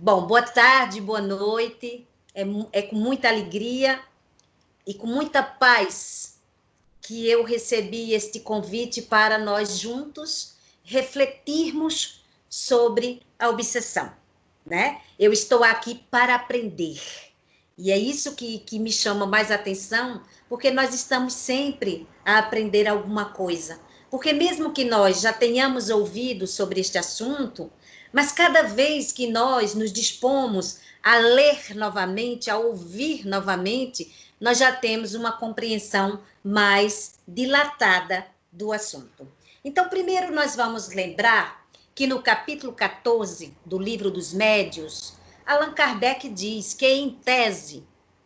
Bom, boa tarde, boa noite. É com muita alegria e com muita paz que eu recebi este convite para nós juntos refletirmos sobre a obsessão, né? Eu estou aqui para aprender. E é isso que me chama mais atenção, porque nós estamos sempre a aprender alguma coisa. Porque mesmo que nós já tenhamos ouvido sobre este assunto, mas cada vez que nós nos dispomos a ler novamente, a ouvir novamente, nós já temos uma compreensão mais dilatada do assunto. Então, primeiro nós vamos lembrar que no capítulo 14 do Livro dos Médiuns, Allan Kardec diz que, em tese,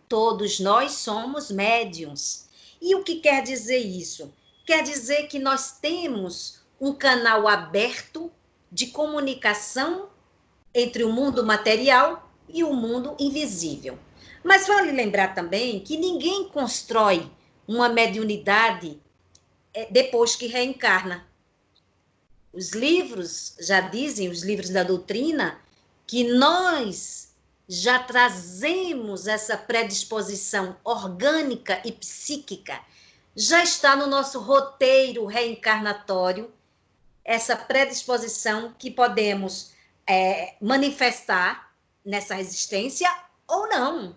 todos nós somos médiuns. E o que quer dizer isso? Quer dizer que nós temos um canal aberto de comunicação entre o mundo material e o mundo invisível. Mas vale lembrar também que ninguém constrói uma mediunidade depois que reencarna. Os livros já dizem, os livros da doutrina, que nós já trazemos essa predisposição orgânica e psíquica, já está no nosso roteiro reencarnatório, essa predisposição que podemos manifestar nessa existência ou não.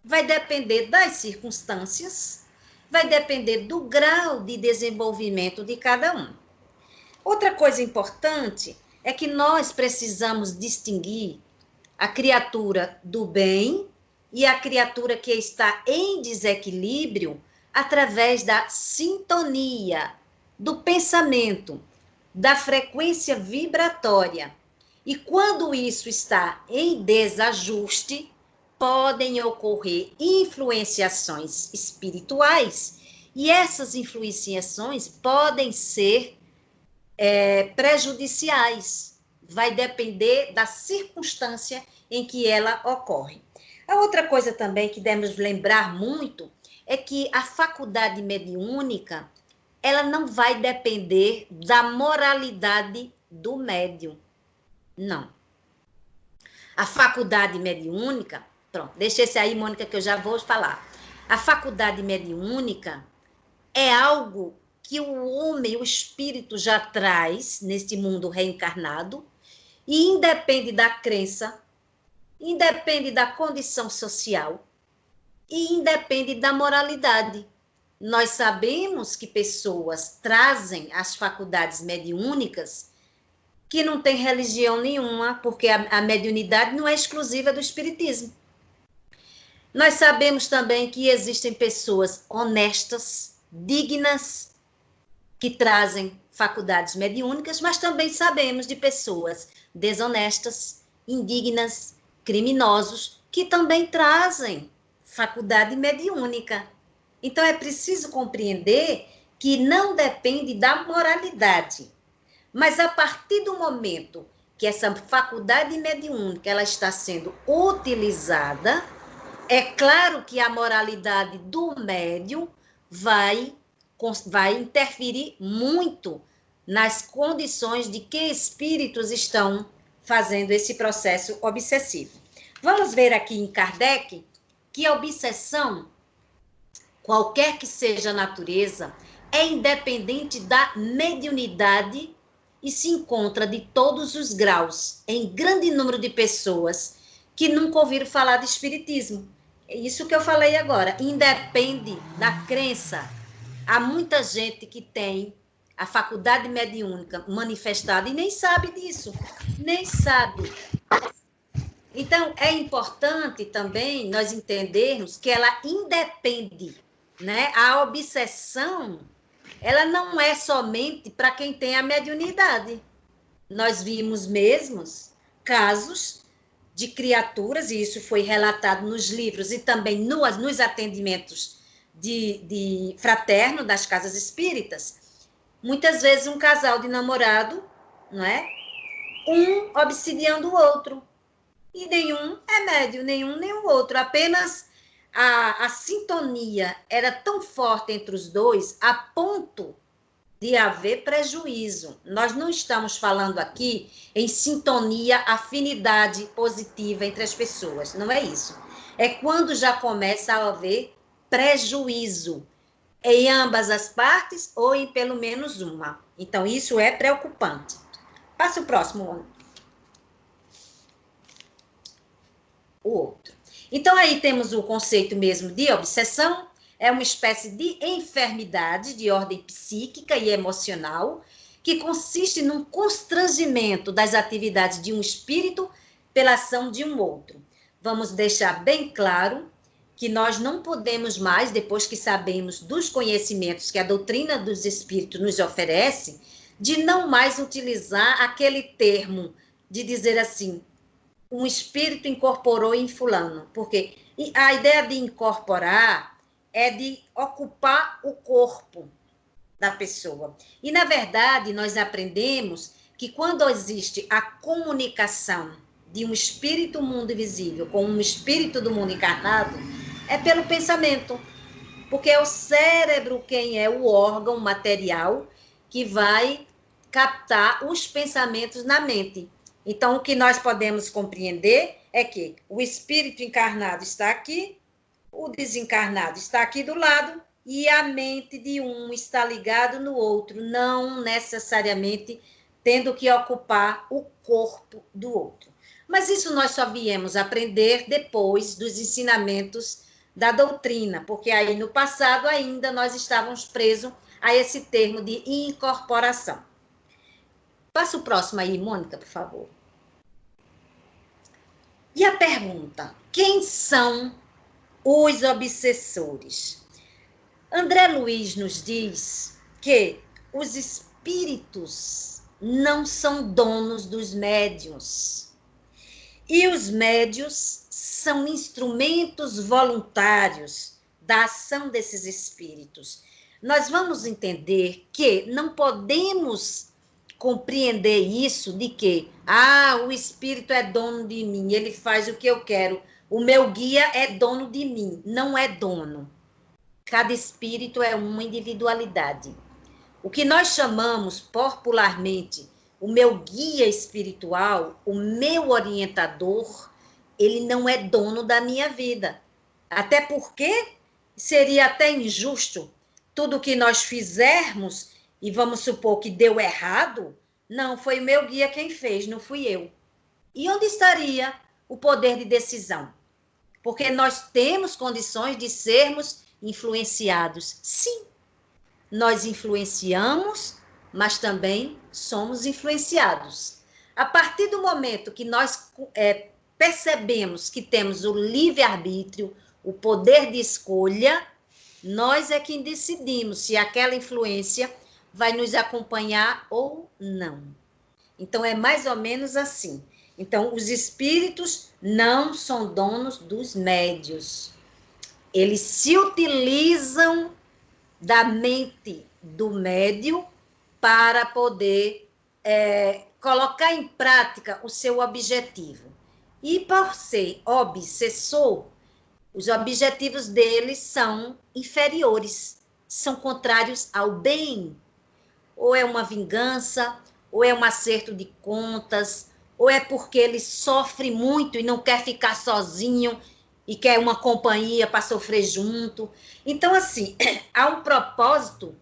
Vai depender das circunstâncias, vai depender do grau de desenvolvimento de cada um. Outra coisa importante é que nós precisamos distinguir a criatura do bem e a criatura que está em desequilíbrio através da sintonia, do pensamento, da frequência vibratória. E quando isso está em desajuste, podem ocorrer influenciações espirituais, e essas influenciações podem ser prejudiciais. Vai depender da circunstância em que ela ocorre. A outra coisa também que devemos lembrar muito é que a faculdade mediúnica, ela não vai depender da moralidade do médium. Não. A faculdade mediúnica, pronto, deixa esse aí, Mônica, que eu já vou falar. A faculdade mediúnica é algo que o homem, o espírito já traz neste mundo reencarnado e independe da crença, independe da condição social e independe da moralidade. Nós sabemos que pessoas trazem as faculdades mediúnicas que não tem religião nenhuma, porque a mediunidade não é exclusiva do espiritismo. Nós sabemos também que existem pessoas honestas, dignas, que trazem faculdades mediúnicas, mas também sabemos de pessoas desonestas, indignas, criminosos, que também trazem faculdade mediúnica. Então, é preciso compreender que não depende da moralidade, mas a partir do momento que essa faculdade mediúnica ela está sendo utilizada, é claro que a moralidade do médium vai interferir muito nas condições de que espíritos estão fazendo esse processo obsessivo. Vamos ver aqui em Kardec que a obsessão, qualquer que seja a natureza, é independente da mediunidade e se encontra de todos os graus, em grande número de pessoas que nunca ouviram falar de espiritismo. É isso que eu falei agora, independe da crença. Há muita gente que tem a faculdade mediúnica manifestada e nem sabe disso, nem sabe. Então, é importante também nós entendermos que ela independe, né? A obsessão, ela não é somente para quem tem a mediunidade. Nós vimos mesmos casos de criaturas, e isso foi relatado nos livros e também nos atendimentos de fraterno das casas espíritas. Muitas vezes um casal de namorado, não é? Um obsidiando o outro. E nenhum é médio, nenhum nem o outro. Apenas a sintonia era tão forte entre os dois, a ponto de haver prejuízo. Nós não estamos falando aqui em sintonia, afinidade positiva entre as pessoas. Não é isso. É quando já começa a haver prejuízo em ambas as partes ou em pelo menos uma. Então, isso é preocupante. Passa o próximo. O outro. Então, aí temos o conceito mesmo de obsessão, é uma espécie de enfermidade de ordem psíquica e emocional, que consiste num constrangimento das atividades de um espírito pela ação de um outro. Vamos deixar bem claro que nós não podemos mais, depois que sabemos dos conhecimentos que a doutrina dos espíritos nos oferece, de não mais utilizar aquele termo de dizer assim, um espírito incorporou em fulano, porque a ideia de incorporar é de ocupar o corpo da pessoa. E, na verdade, nós aprendemos que quando existe a comunicação de um espírito mundo invisível com um espírito do mundo encarnado, é pelo pensamento, porque é o cérebro quem é o órgão material que vai captar os pensamentos na mente. Então, o que nós podemos compreender é que o espírito encarnado está aqui, o desencarnado está aqui do lado, e a mente de um está ligado no outro, não necessariamente tendo que ocupar o corpo do outro. Mas isso nós só viemos aprender depois dos ensinamentos da doutrina, porque aí no passado ainda nós estávamos presos a esse termo de incorporação. Passa o próximo aí, Mônica, por favor. E a pergunta, quem são os obsessores? André Luiz nos diz que os espíritos não são donos dos médiuns. E os médiuns são instrumentos voluntários da ação desses espíritos. Nós vamos entender que não podemos compreender isso de que, o espírito é dono de mim, ele faz o que eu quero, o meu guia é dono de mim. Não é dono. Cada espírito é uma individualidade. O que nós chamamos popularmente o meu guia espiritual, o meu orientador, ele não é dono da minha vida. Até porque seria até injusto tudo que nós fizermos e vamos supor que deu errado, não, foi o meu guia quem fez, não fui eu. E onde estaria o poder de decisão? Porque nós temos condições de sermos influenciados. Sim, nós influenciamos, mas também somos influenciados. A partir do momento que nós percebemos que temos o livre-arbítrio, o poder de escolha, nós é quem decidimos se aquela influência vai nos acompanhar ou não. Então, é mais ou menos assim. Então, os espíritos não são donos dos médios. Eles se utilizam da mente do médio para poder colocar em prática o seu objetivo. E por ser obsessor, os objetivos deles são inferiores, são contrários ao bem. Ou é uma vingança, ou é um acerto de contas, ou é porque ele sofre muito e não quer ficar sozinho e quer uma companhia para sofrer junto. Então, assim, há um propósito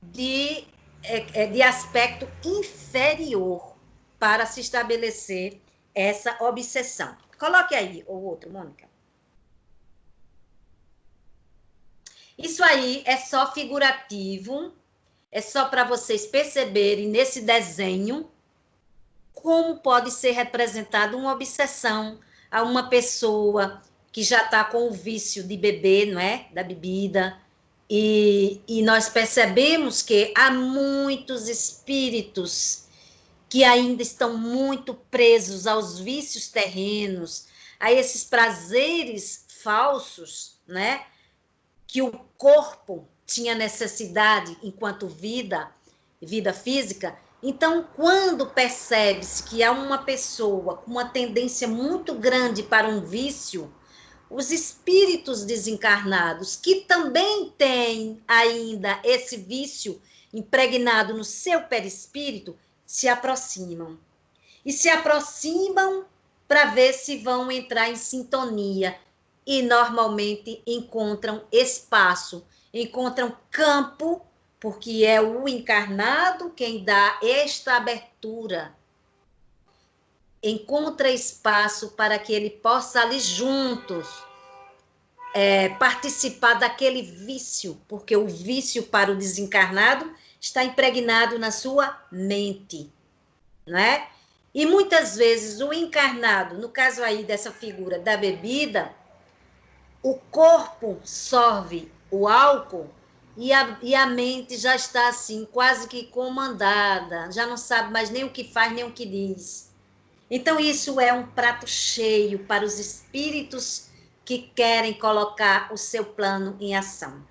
de aspecto inferior para se estabelecer essa obsessão. Coloque aí o outro, Mônica. Isso aí é só figurativo, é só para vocês perceberem nesse desenho como pode ser representada uma obsessão a uma pessoa que já está com o vício de beber, não é? Da bebida. E nós percebemos que há muitos espíritos que ainda estão muito presos aos vícios terrenos, a esses prazeres falsos, né? Que o corpo tinha necessidade enquanto vida física. Então, quando percebe-se que há uma pessoa com uma tendência muito grande para um vício, os espíritos desencarnados, que também têm ainda esse vício impregnado no seu perispírito, se aproximam. E se aproximam para ver se vão entrar em sintonia. E normalmente encontram espaço, encontram campo, porque é o encarnado quem dá esta abertura. Encontra espaço para que ele possa ali juntos participar daquele vício, porque o vício para o desencarnado está impregnado na sua mente, não é? E muitas vezes o encarnado, no caso aí dessa figura da bebida, o corpo sorve o álcool e a mente já está assim, quase que comandada, já não sabe mais nem o que faz, nem o que diz. Então, isso é um prato cheio para os espíritos que querem colocar o seu plano em ação.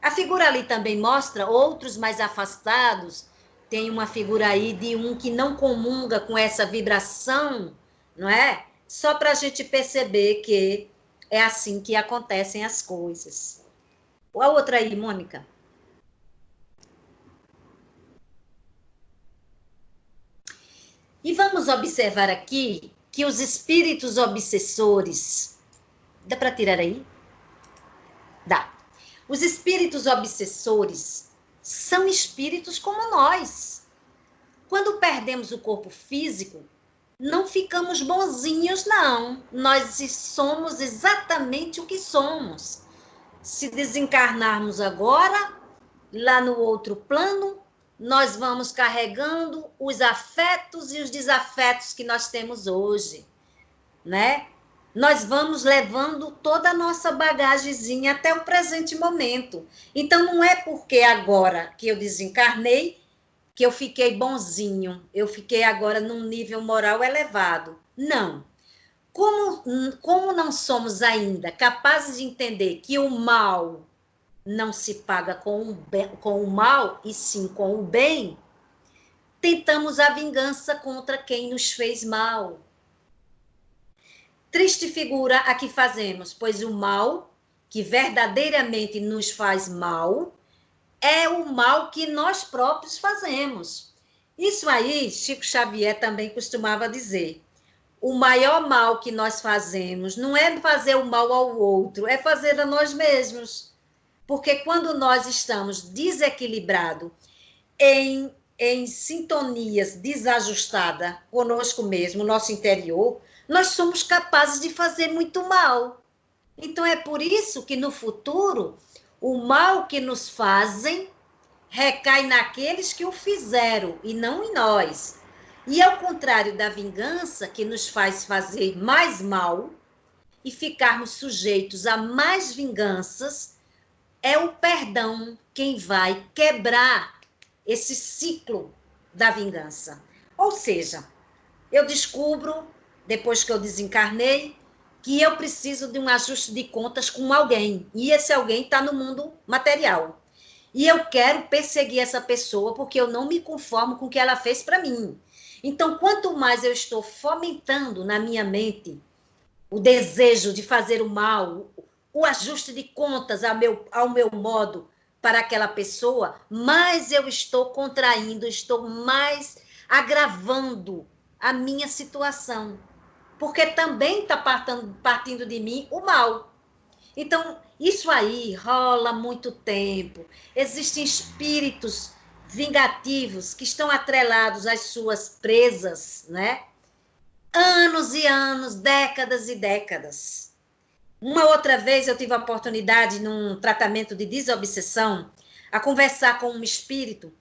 A figura ali também mostra outros mais afastados. Tem uma figura aí de um que não comunga com essa vibração, não é? Só para a gente perceber que é assim que acontecem as coisas. A outra aí, Mônica. E vamos observar aqui que os espíritos obsessores. Dá para tirar aí? Dá. Os espíritos obsessores são espíritos como nós. Quando perdemos o corpo físico, não ficamos bonzinhos, não. Nós somos exatamente o que somos. Se desencarnarmos agora, lá no outro plano, nós vamos carregando os afetos e os desafetos que nós temos hoje, né? Nós vamos levando toda a nossa bagagemzinha até o presente momento. Então, não é porque agora que eu desencarnei que eu fiquei bonzinho, eu fiquei agora num nível moral elevado. Não. Como não somos ainda capazes de entender que o mal não se paga com o mal, e sim com o bem, tentamos a vingança contra quem nos fez mal. Triste figura a que fazemos, pois o mal, que verdadeiramente nos faz mal, é o mal que nós próprios fazemos. Isso aí, Chico Xavier também costumava dizer. O maior mal que nós fazemos não é fazer o mal ao outro, é fazer a nós mesmos. Porque quando nós estamos desequilibrados, em sintonias desajustadas conosco mesmo, nosso interior, nós somos capazes de fazer muito mal. Então é por isso que no futuro, o mal que nos fazem recai naqueles que o fizeram e não em nós. E ao contrário da vingança, que nos faz fazer mais mal e ficarmos sujeitos a mais vinganças, é o perdão quem vai quebrar esse ciclo da vingança. Ou seja, eu descubro, depois que eu desencarnei, que eu preciso de um ajuste de contas com alguém. E esse alguém está no mundo material. E eu quero perseguir essa pessoa porque eu não me conformo com o que ela fez para mim. Então, quanto mais eu estou fomentando na minha mente o desejo de fazer o mal, o ajuste de contas ao meu modo para aquela pessoa, mais eu estou contraindo, estou mais agravando a minha situação. Porque também está partindo de mim o mal. Então, isso aí rola muito tempo. Existem espíritos vingativos que estão atrelados às suas presas, né? Anos e anos, décadas e décadas. Uma outra vez eu tive a oportunidade, num tratamento de desobsessão, a conversar com um espírito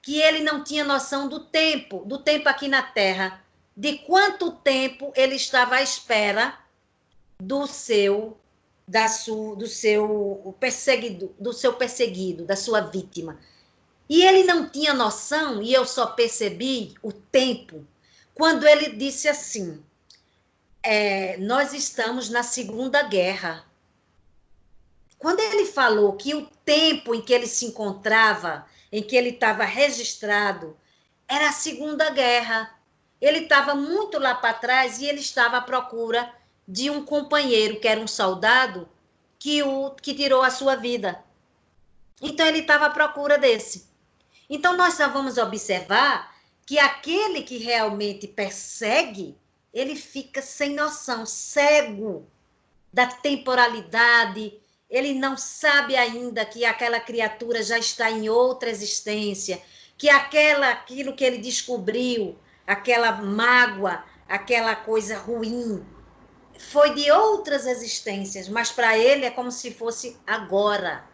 que ele não tinha noção do tempo aqui na Terra, de quanto tempo ele estava à espera do seu perseguido, da sua vítima. E ele não tinha noção, e eu só percebi o tempo, quando ele disse assim, nós estamos na Segunda Guerra. Quando ele falou que o tempo em que ele se encontrava, em que ele estava registrado, era a Segunda Guerra. Ele estava muito lá para trás e ele estava à procura de um companheiro, que era um soldado, que tirou a sua vida. Então, ele estava à procura desse. Então, nós só vamos observar que aquele que realmente persegue, ele fica sem noção, cego da temporalidade, ele não sabe ainda que aquela criatura já está em outra existência, que aquilo que ele descobriu, aquela mágoa, aquela coisa ruim, foi de outras existências, mas para ele é como se fosse agora,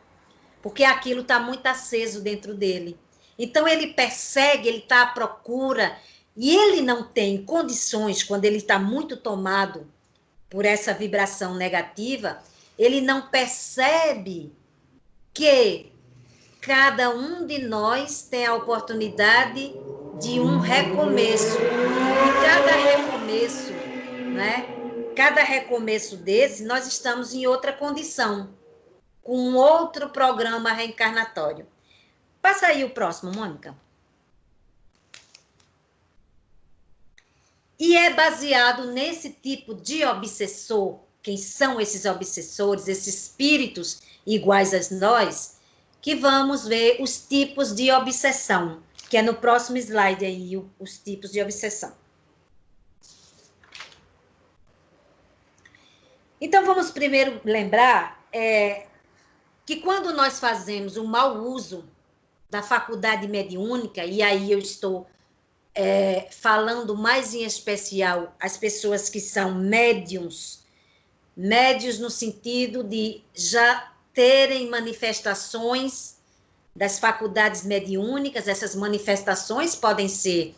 porque aquilo está muito aceso dentro dele. Então ele persegue, ele está à procura, e ele não tem condições, quando ele está muito tomado por essa vibração negativa, ele não percebe que cada um de nós tem a oportunidade de um recomeço. E cada recomeço, né? Cada recomeço desse, nós estamos em outra condição, com um outro programa reencarnatório. Passa aí o próximo, Mônica. E é baseado nesse tipo de obsessor, quem são esses obsessores, esses espíritos iguais a nós, que vamos ver os tipos de obsessão, que é no próximo slide aí, os tipos de obsessão. Então, vamos primeiro lembrar que quando nós fazemos um mau uso da faculdade mediúnica, e aí eu estou falando mais em especial as pessoas que são médiums no sentido de já terem manifestações das faculdades mediúnicas. Essas manifestações podem ser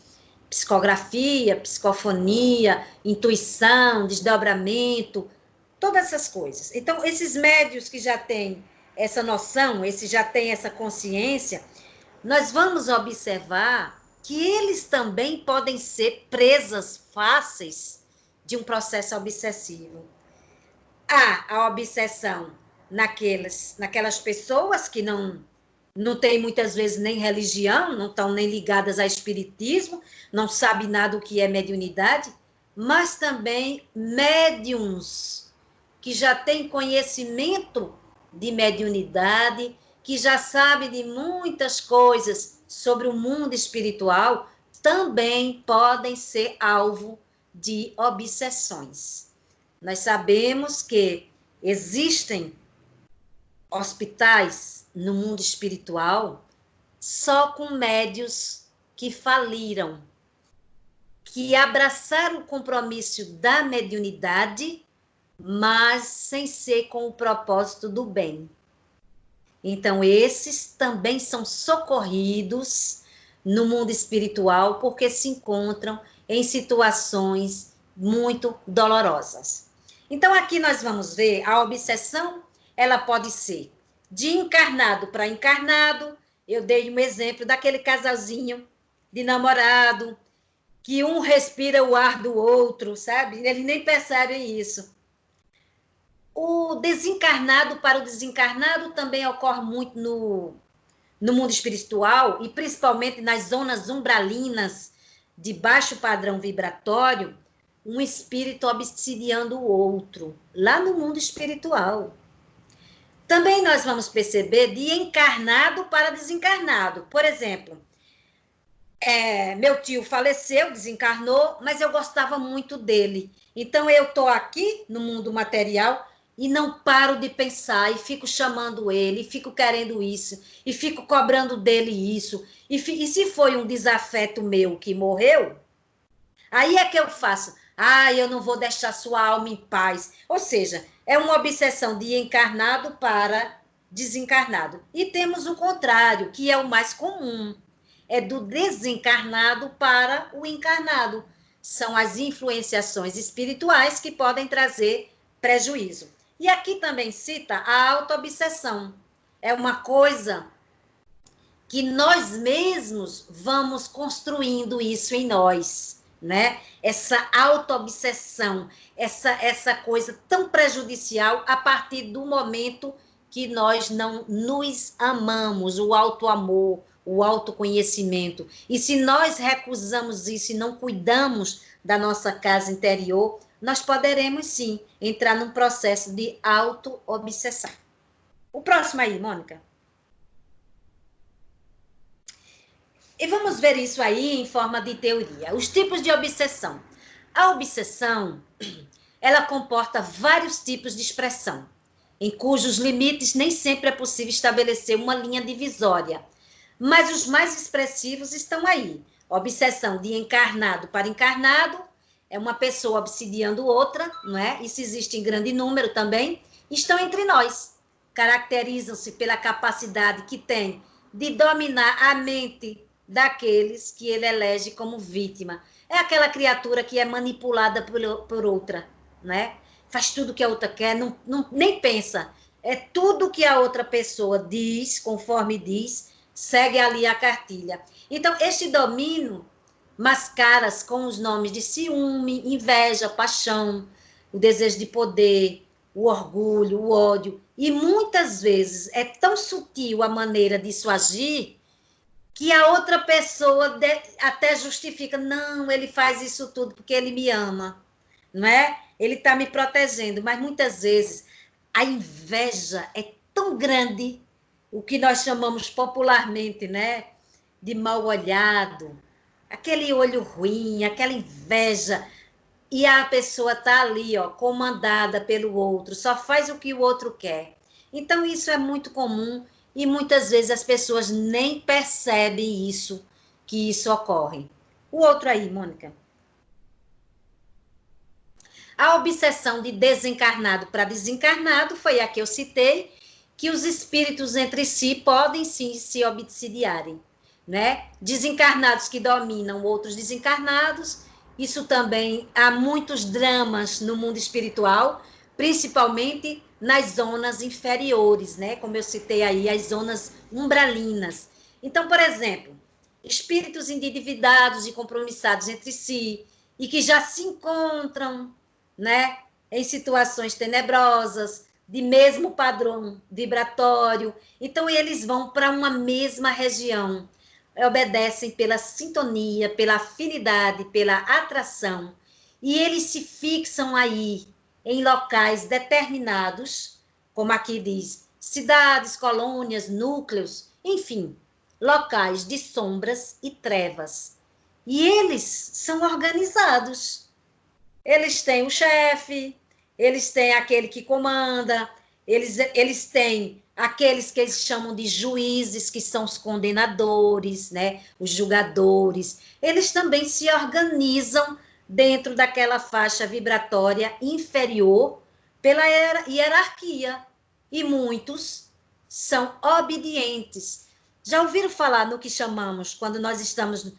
psicografia, psicofonia, intuição, desdobramento, todas essas coisas. Então, esses médios que já têm essa noção, esse já têm essa consciência, nós vamos observar que eles também podem ser presas fáceis de um processo obsessivo. Há a obsessão naquelas pessoas que não têm muitas vezes nem religião, não estão nem ligadas a espiritismo, não sabem nada o que é mediunidade, mas também médiums que já têm conhecimento de mediunidade, que já sabem de muitas coisas sobre o mundo espiritual, também podem ser alvo de obsessões. Nós sabemos que existem hospitais no mundo espiritual só com médios que faliram, que abraçaram o compromisso da mediunidade, mas sem ser com o propósito do bem. Então, esses também são socorridos no mundo espiritual porque se encontram em situações muito dolorosas. Então, aqui nós vamos ver a obsessão, ela pode ser de encarnado para encarnado. Eu dei um exemplo daquele casalzinho de namorado, que um respira o ar do outro, sabe? Eles nem percebem isso. O desencarnado para o desencarnado também ocorre muito no mundo espiritual, e principalmente nas zonas umbralinas de baixo padrão vibratório, um espírito obsidiando o outro, lá no mundo espiritual. Também nós vamos perceber de encarnado para desencarnado. Por exemplo, meu tio faleceu, desencarnou, mas eu gostava muito dele. Então eu estou aqui no mundo material e não paro de pensar, e fico chamando ele, e fico querendo isso, e fico cobrando dele isso. E se foi um desafeto meu que morreu, aí é que eu faço, eu não vou deixar sua alma em paz. Ou seja, é uma obsessão de encarnado para desencarnado. E temos o contrário, que é o mais comum, é do desencarnado para o encarnado. São as influenciações espirituais que podem trazer prejuízo. E aqui também cita a autoobsessão. É uma coisa que nós mesmos vamos construindo isso em nós, né? Essa autoobsessão, essa coisa tão prejudicial a partir do momento que nós não nos amamos, o autoamor, o autoconhecimento. E se nós recusamos isso e não cuidamos da nossa casa interior, nós poderemos, sim, entrar num processo de autoobsessão. O próximo aí, Mônica. E vamos ver isso aí em forma de teoria. Os tipos de obsessão. A obsessão, ela comporta vários tipos de expressão, em cujos limites nem sempre é possível estabelecer uma linha divisória. Mas os mais expressivos estão aí. Obsessão de encarnado para encarnado, é uma pessoa obsidiando outra, não é? Isso existe em grande número também. Estão entre nós. Caracterizam-se pela capacidade que tem de dominar a mente daqueles que ele elege como vítima. É aquela criatura que é manipulada por outra, né? Faz tudo que a outra quer, nem pensa. É tudo que a outra pessoa diz, conforme diz, segue ali a cartilha. Então, este domínio mascara-se com os nomes de ciúme, inveja, paixão, o desejo de poder, o orgulho, o ódio. E muitas vezes é tão sutil a maneira disso agir que a outra pessoa até justifica, não, ele faz isso tudo porque ele me ama, não é? Ele está me protegendo, mas muitas vezes a inveja é tão grande, o que nós chamamos popularmente, né, de mal olhado, aquele olho ruim, aquela inveja, e a pessoa está ali, ó, comandada pelo outro, só faz o que o outro quer. Então, isso é muito comum e muitas vezes as pessoas nem percebem isso, que isso ocorre. O outro aí, Mônica. A obsessão de desencarnado para desencarnado foi a que eu citei, que os espíritos entre si podem sim se obsidiarem, né? Desencarnados que dominam outros desencarnados. Isso também há muitos dramas no mundo espiritual, principalmente nas zonas inferiores, né? Como eu citei aí, as zonas umbralinas. Então, por exemplo, espíritos endividados e compromissados entre si e que já se encontram, né, em situações tenebrosas, de mesmo padrão vibratório. Então, eles vão para uma mesma região, obedecem pela sintonia, pela afinidade, pela atração, e eles se fixam aí em locais determinados, como aqui diz, cidades, colônias, núcleos, enfim, locais de sombras e trevas. E eles são organizados. Eles têm o chefe, eles têm aquele que comanda, eles têm aqueles que eles chamam de juízes, que são os condenadores, né? Os julgadores. Eles também se organizam dentro daquela faixa vibratória inferior pela hierarquia. E muitos são obedientes. Já ouviram falar no que chamamos, quando nós estamos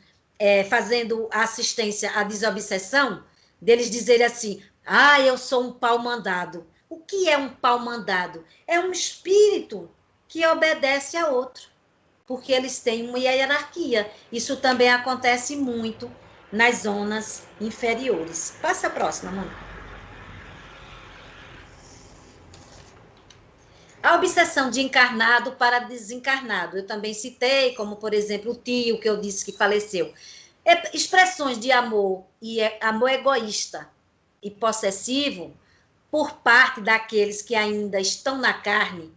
fazendo assistência à desobsessão, deles dizerem assim, eu sou um pau mandado. O que é um pau mandado? É um espírito que obedece a outro, porque eles têm uma hierarquia. Isso também acontece muito nas zonas inferiores. Passa a próxima, Mônica. A obsessão de encarnado para desencarnado. Eu também citei, como, por exemplo, o tio que eu disse que faleceu. Expressões de amor e amor egoísta e possessivo por parte daqueles que ainda estão na carne,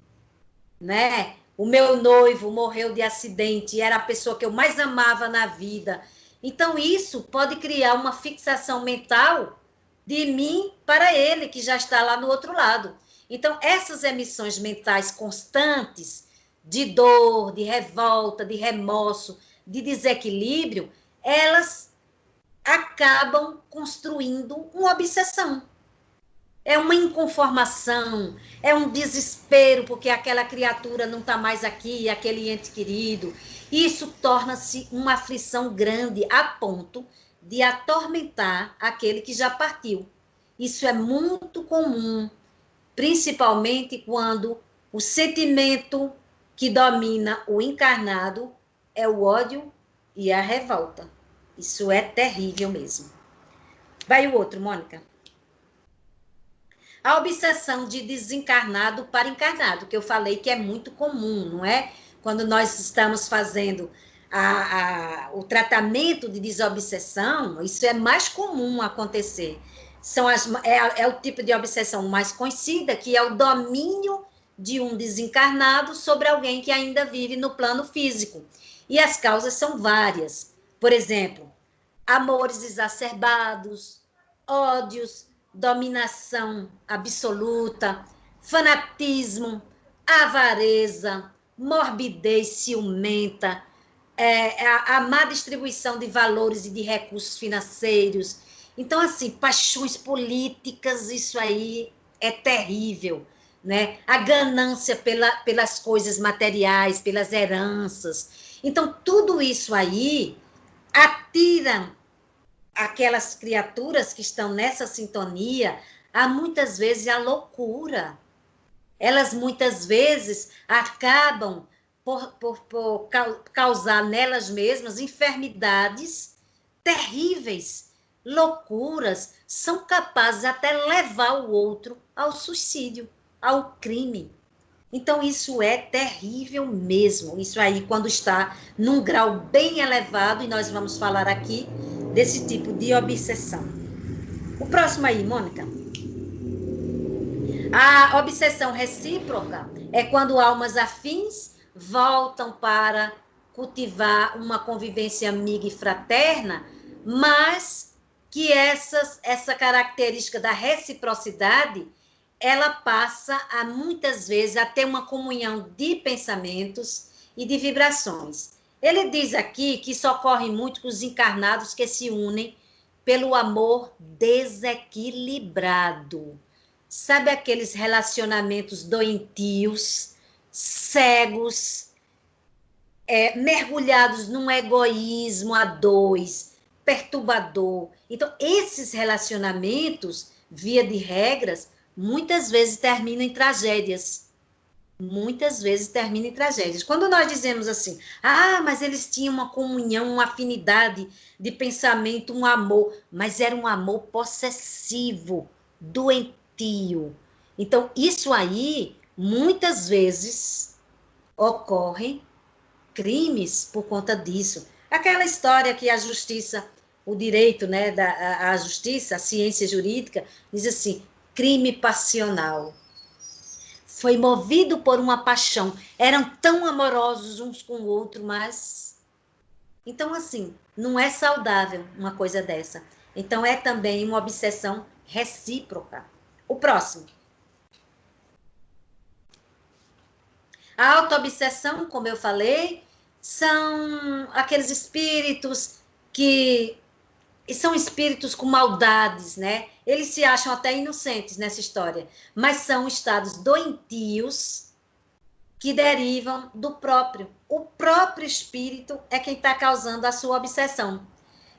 né? O meu noivo morreu de acidente, era a pessoa que eu mais amava na vida. Então, isso pode criar uma fixação mental de mim para ele, que já está lá no outro lado. Então, essas emissões mentais constantes de dor, de revolta, de remorso, de desequilíbrio, elas acabam construindo uma obsessão. É uma inconformação, é um desespero, porque aquela criatura não está mais aqui, aquele ente querido. Isso torna-se uma aflição grande a ponto de atormentar aquele que já partiu. Isso é muito comum, principalmente quando o sentimento que domina o encarnado é o ódio e a revolta. Isso é terrível mesmo. Vai o outro, Mônica. A obsessão de desencarnado para encarnado, que eu falei que é muito comum, não é? Quando nós estamos fazendo o tratamento de desobsessão, isso é mais comum acontecer. É o tipo de obsessão mais conhecida, que é o domínio de um desencarnado sobre alguém que ainda vive no plano físico. E as causas são várias. Por exemplo, amores exacerbados, ódios, dominação absoluta, fanatismo, avareza, morbidez ciumenta, a má distribuição de valores e de recursos financeiros. Então, assim, paixões políticas, isso aí é terrível, né? A ganância pelas coisas materiais, pelas heranças. Então, tudo isso aí atira aquelas criaturas que estão nessa sintonia a muitas vezes a loucura. Elas muitas vezes acabam por causar nelas mesmas enfermidades terríveis, loucuras, são capazes até levar o outro ao suicídio, ao crime. Então, isso é terrível mesmo. Isso aí, quando está num grau bem elevado, e nós vamos falar aqui desse tipo de obsessão. O próximo aí, Mônica. A obsessão recíproca é quando almas afins voltam para cultivar uma convivência amiga e fraterna, mas que essa característica da reciprocidade, ela passa a muitas vezes a ter uma comunhão de pensamentos e de vibrações. Ele diz aqui que isso ocorre muito com os encarnados que se unem pelo amor desequilibrado. Sabe aqueles relacionamentos doentios, cegos, mergulhados num egoísmo a dois, perturbador. Então, esses relacionamentos, via de regras, muitas vezes terminam em tragédias. Muitas vezes terminam em tragédias. Quando nós dizemos assim, mas eles tinham uma comunhão, uma afinidade de pensamento, um amor, mas era um amor possessivo, doentio. Então, isso aí, muitas vezes, ocorrem crimes por conta disso. Aquela história que a justiça, o direito, né, a justiça, a ciência jurídica, diz assim, crime passional. Foi movido por uma paixão. Eram tão amorosos uns com o outro, mas... Então, assim, não é saudável uma coisa dessa. Então, é também uma obsessão recíproca. O próximo. A autoobsessão, como eu falei, são aqueles espíritos que são espíritos com maldades, né? Eles se acham até inocentes nessa história, mas são estados doentios que derivam do próprio. O próprio espírito é quem está causando a sua obsessão.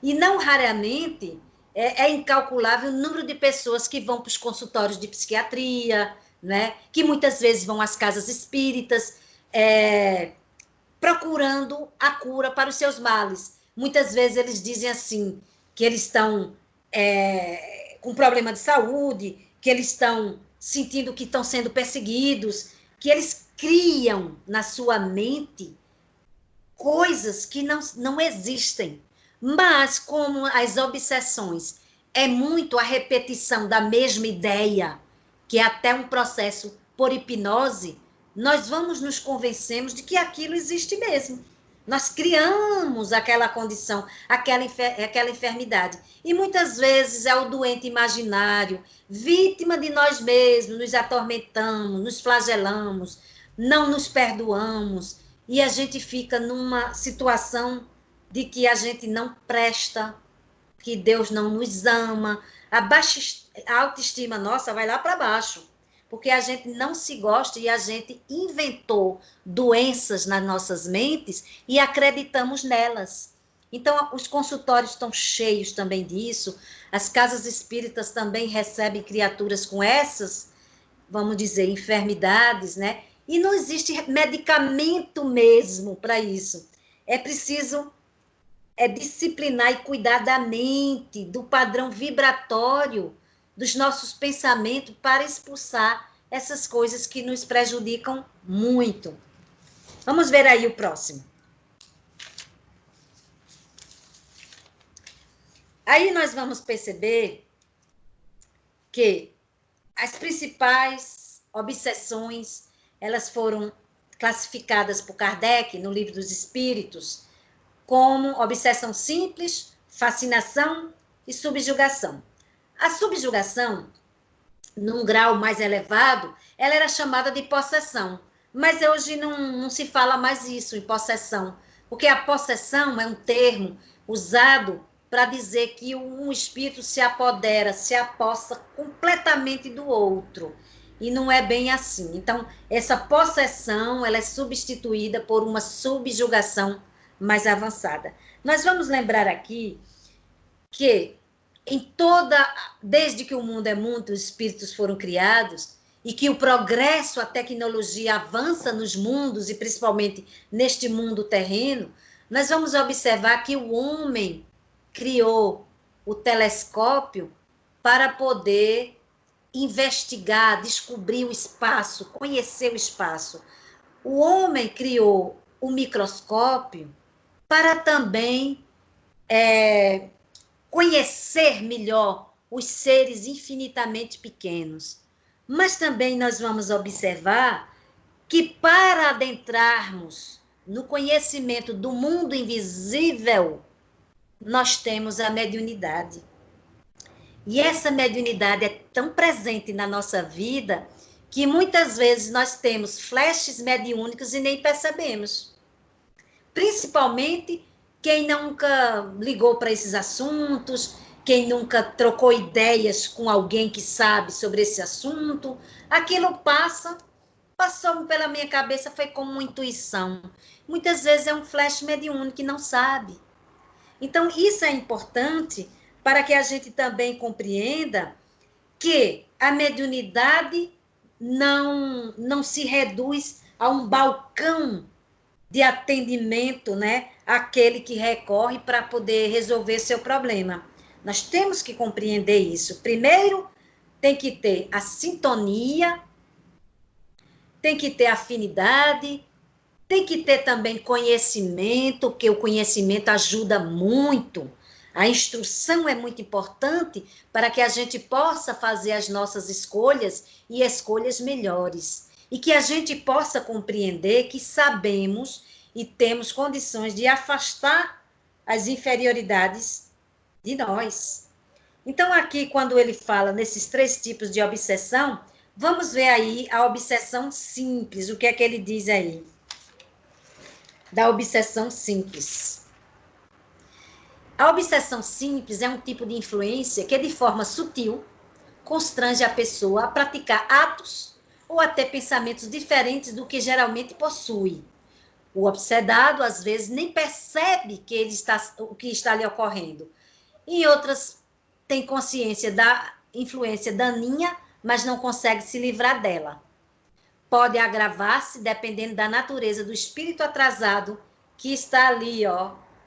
E não raramente é incalculável o número de pessoas que vão para os consultórios de psiquiatria, né? Que muitas vezes vão às casas espíritas, procurando a cura para os seus males. Muitas vezes eles dizem assim, que eles estão com problema de saúde, que eles estão sentindo que estão sendo perseguidos, que eles criam na sua mente coisas que não existem. Mas como as obsessões é muito a repetição da mesma ideia, que é até um processo por hipnose, nós vamos nos convencemos de que aquilo existe mesmo. Nós criamos aquela condição, aquela enfermidade. E muitas vezes é o doente imaginário, vítima de nós mesmos, nos atormentamos, nos flagelamos, não nos perdoamos, e a gente fica numa situação de que a gente não presta, que Deus não nos ama, a autoestima nossa vai lá para baixo, porque a gente não se gosta e a gente inventou doenças nas nossas mentes e acreditamos nelas. Então, os consultórios estão cheios também disso, as casas espíritas também recebem criaturas com essas, vamos dizer, enfermidades, né? E não existe medicamento mesmo para isso. É preciso disciplinar e cuidar da mente, do padrão vibratório dos nossos pensamentos para expulsar essas coisas que nos prejudicam muito. Vamos ver aí o próximo. Aí nós vamos perceber que as principais obsessões, elas foram classificadas por Kardec no Livro dos Espíritos como obsessão simples, fascinação e subjugação. A subjugação, num grau mais elevado, ela era chamada de possessão, mas hoje não se fala mais isso em possessão, porque a possessão é um termo usado para dizer que um espírito se apodera, se apossa completamente do outro. E não é bem assim. Então, essa possessão, ela é substituída por uma subjugação mais avançada. Nós vamos lembrar aqui que desde que o mundo é mundo, os espíritos foram criados, e que o progresso, a tecnologia avança nos mundos, e principalmente neste mundo terreno, nós vamos observar que o homem criou o telescópio para poder investigar, descobrir o espaço, conhecer o espaço. O homem criou o microscópio para também conhecer melhor os seres infinitamente pequenos. Mas também nós vamos observar que para adentrarmos no conhecimento do mundo invisível, nós temos a mediunidade. E essa mediunidade é tão presente na nossa vida que muitas vezes nós temos flashes mediúnicos e nem percebemos. Principalmente quem nunca ligou para esses assuntos, quem nunca trocou ideias com alguém que sabe sobre esse assunto. Aquilo passou pela minha cabeça, foi como uma intuição. Muitas vezes é um flash mediúnico que não sabe. Então, isso é importante para que a gente também compreenda que a mediunidade não se reduz a um balcão de atendimento, né, àquele que recorre para poder resolver seu problema. Nós temos que compreender isso. Primeiro, tem que ter a sintonia, tem que ter afinidade, tem que ter também conhecimento, porque o conhecimento ajuda muito. A instrução é muito importante para que a gente possa fazer as nossas escolhas e escolhas melhores. E que a gente possa compreender que sabemos e temos condições de afastar as inferioridades de nós. Então, aqui, quando ele fala nesses 3 tipos de obsessão, vamos ver aí a obsessão simples. O que é que ele diz aí? Da obsessão simples. A obsessão simples é um tipo de influência que, de forma sutil, constrange a pessoa a praticar atos ou até pensamentos diferentes do que geralmente possui. O obsedado, às vezes, nem percebe o que está lhe ocorrendo. E outras têm consciência da influência daninha, mas não consegue se livrar dela. Pode agravar-se dependendo da natureza do espírito atrasado que está ali,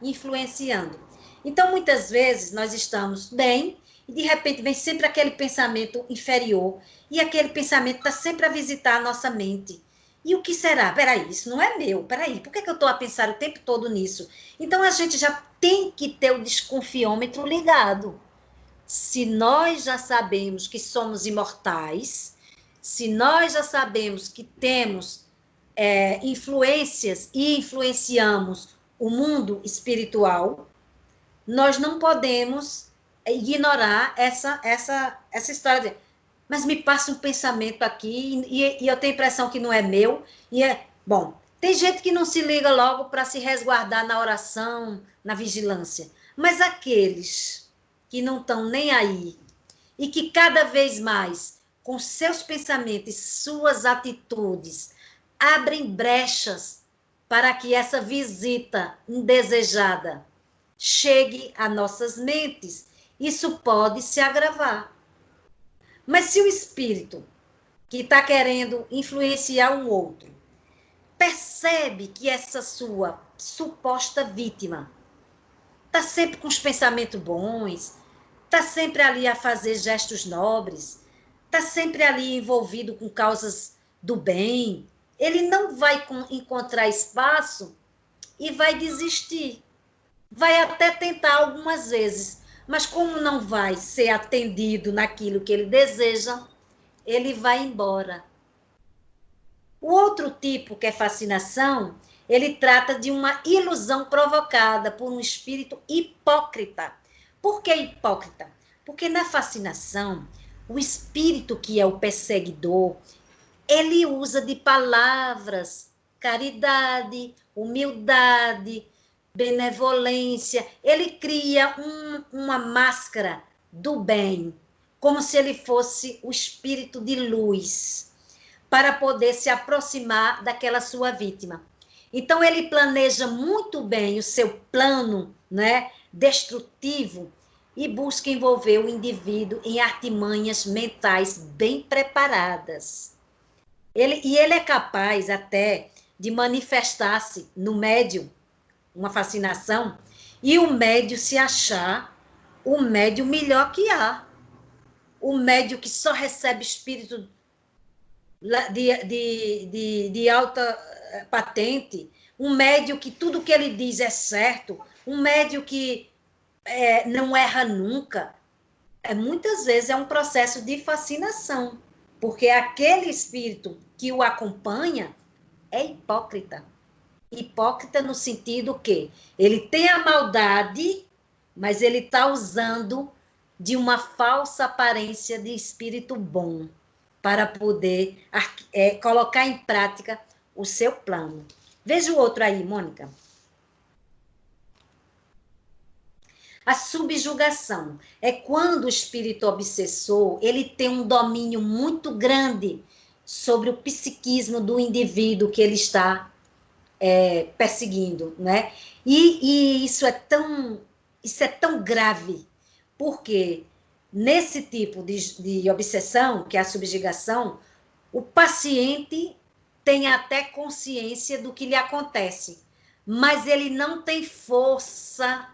influenciando. Então, muitas vezes, nós estamos bem e, de repente, vem sempre aquele pensamento inferior e aquele pensamento está sempre a visitar a nossa mente. E o que será? Peraí, isso não é meu. Peraí, por que eu estou a pensar o tempo todo nisso? Então, a gente já tem que ter o desconfiômetro ligado. Se nós já sabemos que somos imortais, se nós já sabemos que temos influências e influenciamos o mundo espiritual, nós não podemos ignorar essa história de, mas me passa um pensamento aqui e eu tenho a impressão que não é meu. Bom, tem gente que não se liga logo para se resguardar na oração, na vigilância, mas aqueles que não estão nem aí e que cada vez mais, com seus pensamentos e suas atitudes, abrem brechas para que essa visita indesejada chegue a nossas mentes, isso pode se agravar. Mas se o espírito que está querendo influenciar um outro percebe que essa sua suposta vítima está sempre com os pensamentos bons, está sempre ali a fazer gestos nobres, está sempre ali envolvido com causas do bem, ele não vai encontrar espaço e vai desistir. Vai até tentar algumas vezes, mas como não vai ser atendido naquilo que ele deseja, ele vai embora. O outro tipo, que é fascinação, ele trata de uma ilusão provocada por um espírito hipócrita. Por que hipócrita? Porque na fascinação, o espírito que é o perseguidor, ele usa de palavras, caridade, humildade, benevolência. Ele cria uma máscara do bem, como se ele fosse o espírito de luz, para poder se aproximar daquela sua vítima. Então, ele planeja muito bem o seu plano, né, destrutivo, e busca envolver o indivíduo em artimanhas mentais bem preparadas. Ele é capaz até de manifestar-se no médium, uma fascinação, e o médium se achar o médium melhor que há. O médium que só recebe espírito de alta patente, um médium que tudo que ele diz é certo, um médium que não erra nunca. Muitas vezes é um processo de fascinação, porque aquele espírito que o acompanha é hipócrita. Hipócrita no sentido que ele tem a maldade, mas ele está usando de uma falsa aparência de espírito bom para poder colocar em prática o seu plano. Veja o outro aí, Mônica. A subjugação é quando o espírito obsessor ele tem um domínio muito grande sobre o psiquismo do indivíduo que ele está perseguindo, né? E isso é tão grave, porque nesse tipo de obsessão, que é a subjugação, o paciente tem até consciência do que lhe acontece, mas ele não tem força,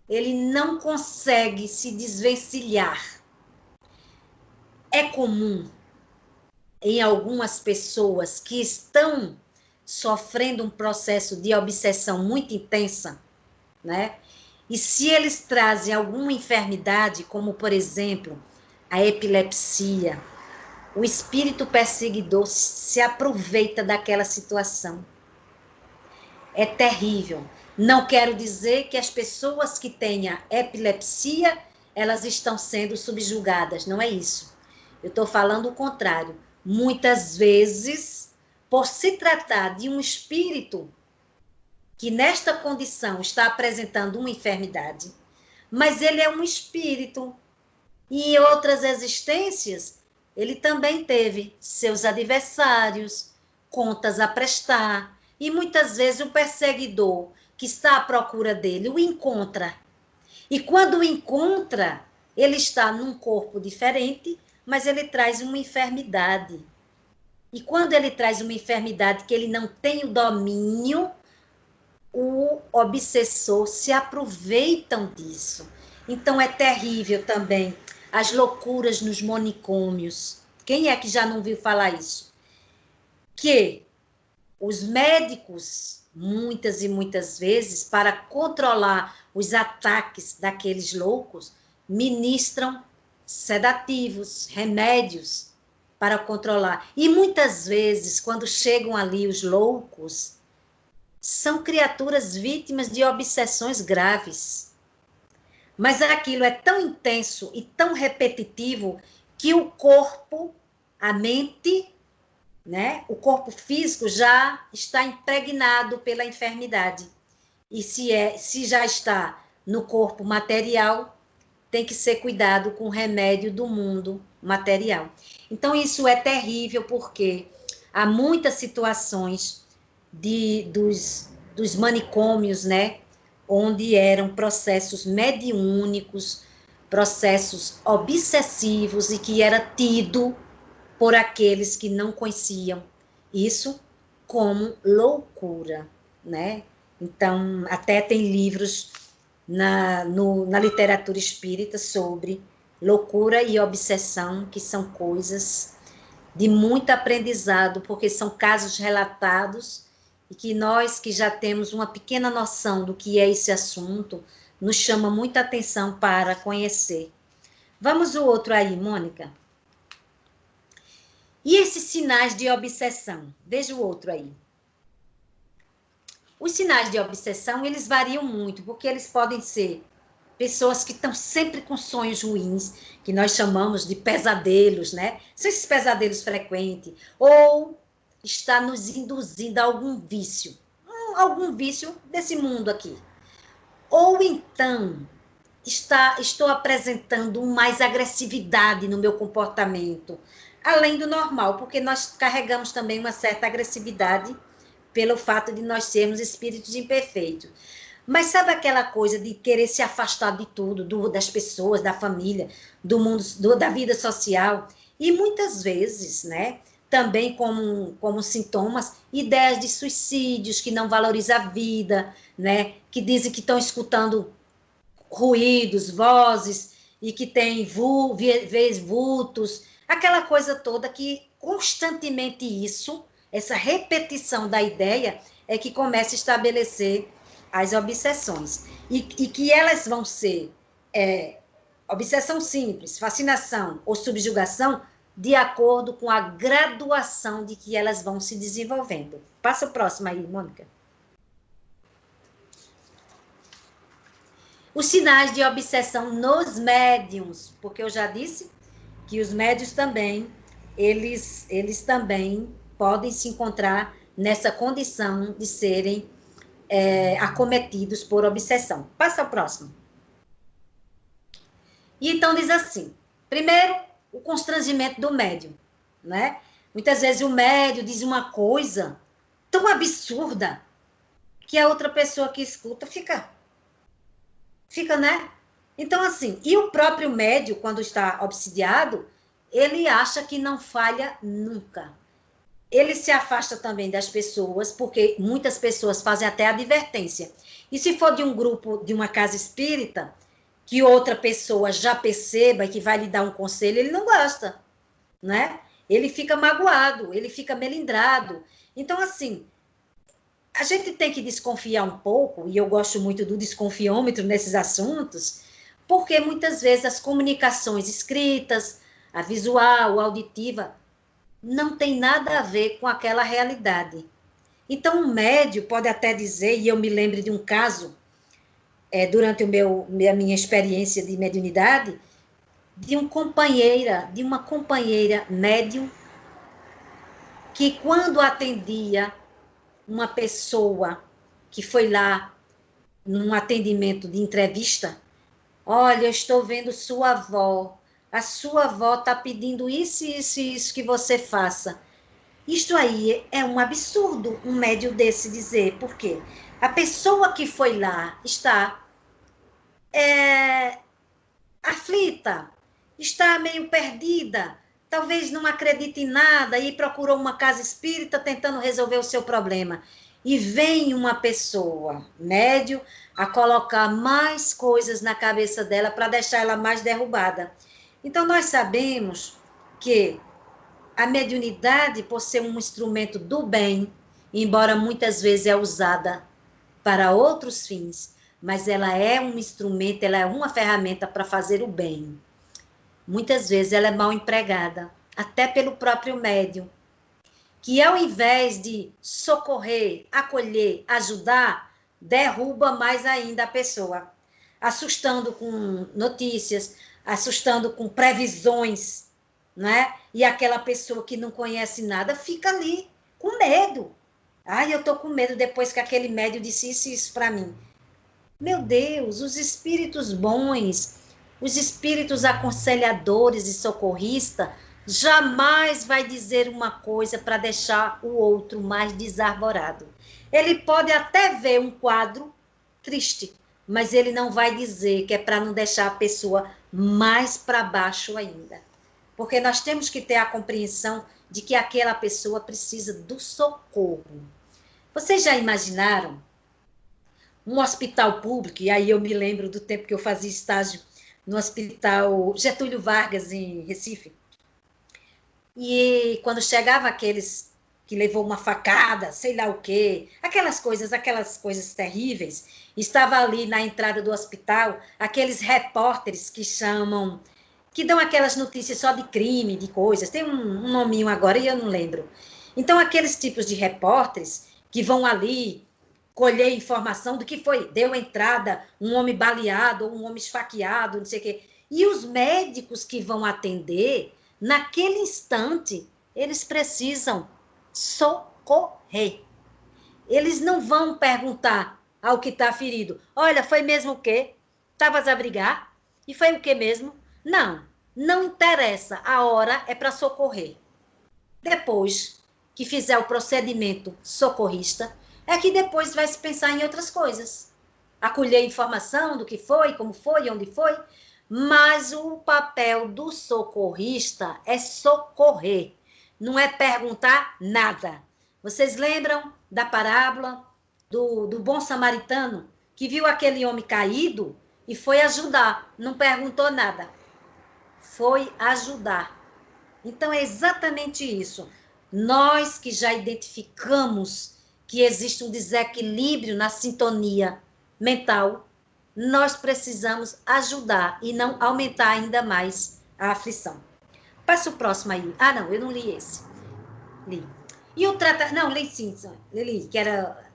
ele não consegue se desvencilhar. É comum em algumas pessoas que estão sofrendo um processo de obsessão muito intensa, né? E se eles trazem alguma enfermidade, como por exemplo, a epilepsia, o espírito perseguidor se aproveita daquela situação. É terrível. Não quero dizer que as pessoas que tenham epilepsia, elas estão sendo subjugadas, não é isso. Eu estou falando o contrário. Muitas vezes, por se tratar de um espírito que nesta condição está apresentando uma enfermidade, mas ele é um espírito, e em outras existências, ele também teve seus adversários, contas a prestar, e muitas vezes o perseguidor que está à procura dele o encontra. E quando o encontra, ele está num corpo diferente, mas ele traz uma enfermidade. E quando ele traz uma enfermidade que ele não tem o domínio, o obsessor se aproveitam disso. Então é terrível também as loucuras nos manicômios. Quem é que já não viu falar isso? Que os médicos, muitas e muitas vezes, para controlar os ataques daqueles loucos, ministram sedativos, remédios para controlar. E muitas vezes, quando chegam ali os loucos, são criaturas vítimas de obsessões graves. Mas aquilo é tão intenso e tão repetitivo que o corpo, a mente, né, o corpo físico já está impregnado pela enfermidade. E se já está no corpo material, tem que ser cuidado com o remédio do mundo material. Então, isso é terrível porque há muitas situações dos manicômios, né? Onde eram processos mediúnicos, processos obsessivos e que era tido por aqueles que não conheciam isso como loucura, né? Então, até tem livros na literatura espírita sobre loucura e obsessão, que são coisas de muito aprendizado, porque são casos relatados e que nós que já temos uma pequena noção do que é esse assunto, nos chama muita atenção para conhecer. Vamos o outro aí, Mônica. E esses sinais de obsessão? Veja o outro aí. Os sinais de obsessão, eles variam muito, porque eles podem ser pessoas que estão sempre com sonhos ruins, que nós chamamos de pesadelos, né? São esses pesadelos frequentes, ou está nos induzindo a algum vício desse mundo aqui. Ou então, estou apresentando mais agressividade no meu comportamento, além do normal, porque nós carregamos também uma certa agressividade pelo fato de nós sermos espíritos imperfeitos. Mas sabe aquela coisa de querer se afastar de tudo, das pessoas, da família, do mundo, da vida social? E muitas vezes, né, também como sintomas, ideias de suicídios, que não valorizam a vida, né, que dizem que estão escutando ruídos, vozes, e que tem vultos, aquela coisa toda que constantemente essa repetição da ideia, é que começa a estabelecer as obsessões. E que elas vão ser obsessão simples, fascinação ou subjugação, de acordo com a graduação de que elas vão se desenvolvendo. Passa o próximo aí, Mônica. Os sinais de obsessão nos médiums, porque eu já disse que os médiums também, eles também podem se encontrar nessa condição de serem acometidos por obsessão. Passa ao próximo. E então diz assim, primeiro, o constrangimento do médium, né? Muitas vezes o médium diz uma coisa tão absurda que a outra pessoa que escuta fica, né? Então, assim, e o próprio médium, quando está obsidiado, ele acha que não falha nunca. Ele se afasta também das pessoas, porque muitas pessoas fazem até advertência. E se for de um grupo, de uma casa espírita, que outra pessoa já perceba e que vai lhe dar um conselho, ele não gosta, né? Ele fica magoado, ele fica melindrado. Então, assim, a gente tem que desconfiar um pouco, e eu gosto muito do desconfiômetro nesses assuntos, porque muitas vezes as comunicações escritas, a visual, a auditiva, não tem nada a ver com aquela realidade. Então, um médium pode até dizer, e eu me lembro de um caso, durante a minha experiência de mediunidade, de uma companheira médium, que quando atendia uma pessoa que foi lá num atendimento de entrevista, olha, eu estou vendo sua avó, a sua avó está pedindo isso, isso e isso que você faça. Isto aí é um absurdo, um médium desse dizer, por quê? A pessoa que foi lá está aflita, está meio perdida, talvez não acredite em nada e procurou uma casa espírita tentando resolver o seu problema. E vem uma pessoa, médium, a colocar mais coisas na cabeça dela para deixar ela mais derrubada. Então, nós sabemos que a mediunidade, por ser um instrumento do bem, embora muitas vezes é usada para outros fins, mas ela é um instrumento, ela é uma ferramenta para fazer o bem. Muitas vezes ela é mal empregada, até pelo próprio médium, que ao invés de socorrer, acolher, ajudar, derruba mais ainda a pessoa, assustando com notícias, assustando com previsões, né? E aquela pessoa que não conhece nada fica ali com medo. Ai, eu tô com medo depois que aquele médium disse isso para mim. Meu Deus, os espíritos bons, os espíritos aconselhadores e socorristas, jamais vai dizer uma coisa para deixar o outro mais desarvorado. Ele pode até ver um quadro triste, mas ele não vai dizer que é para não deixar a pessoa mais para baixo ainda. Porque nós temos que ter a compreensão de que aquela pessoa precisa do socorro. Vocês já imaginaram um hospital público? E aí eu me lembro do tempo que eu fazia estágio no Hospital Getúlio Vargas, em Recife. E quando chegava aqueles que levou uma facada, sei lá o quê, aquelas coisas terríveis, estava ali na entrada do hospital aqueles repórteres que chamam que dão aquelas notícias só de crime, de coisas. Tem um nominho agora e eu não lembro. Então, aqueles tipos de repórteres que vão ali colher informação do que foi, deu entrada um homem baleado, ou um homem esfaqueado, não sei o quê. E os médicos que vão atender, naquele instante, eles precisam socorrer. Eles não vão perguntar ao que está ferido, olha, foi mesmo o quê? Estavas a brigar? E foi o quê mesmo? Não, não interessa, a hora é para socorrer. Depois que fizer o procedimento socorrista, é que depois vai se pensar em outras coisas. Acolher informação do que foi, como foi, onde foi, mas o papel do socorrista é socorrer, não é perguntar nada. Vocês lembram da parábola do bom samaritano, que viu aquele homem caído e foi ajudar, não perguntou nada, foi ajudar. Então, é exatamente isso. Nós que já identificamos que existe um desequilíbrio na sintonia mental, nós precisamos ajudar e não aumentar ainda mais a aflição. Passa o próximo aí. Ah, não, eu não li esse. Li. E o tratamento... Não, li sim, li, que era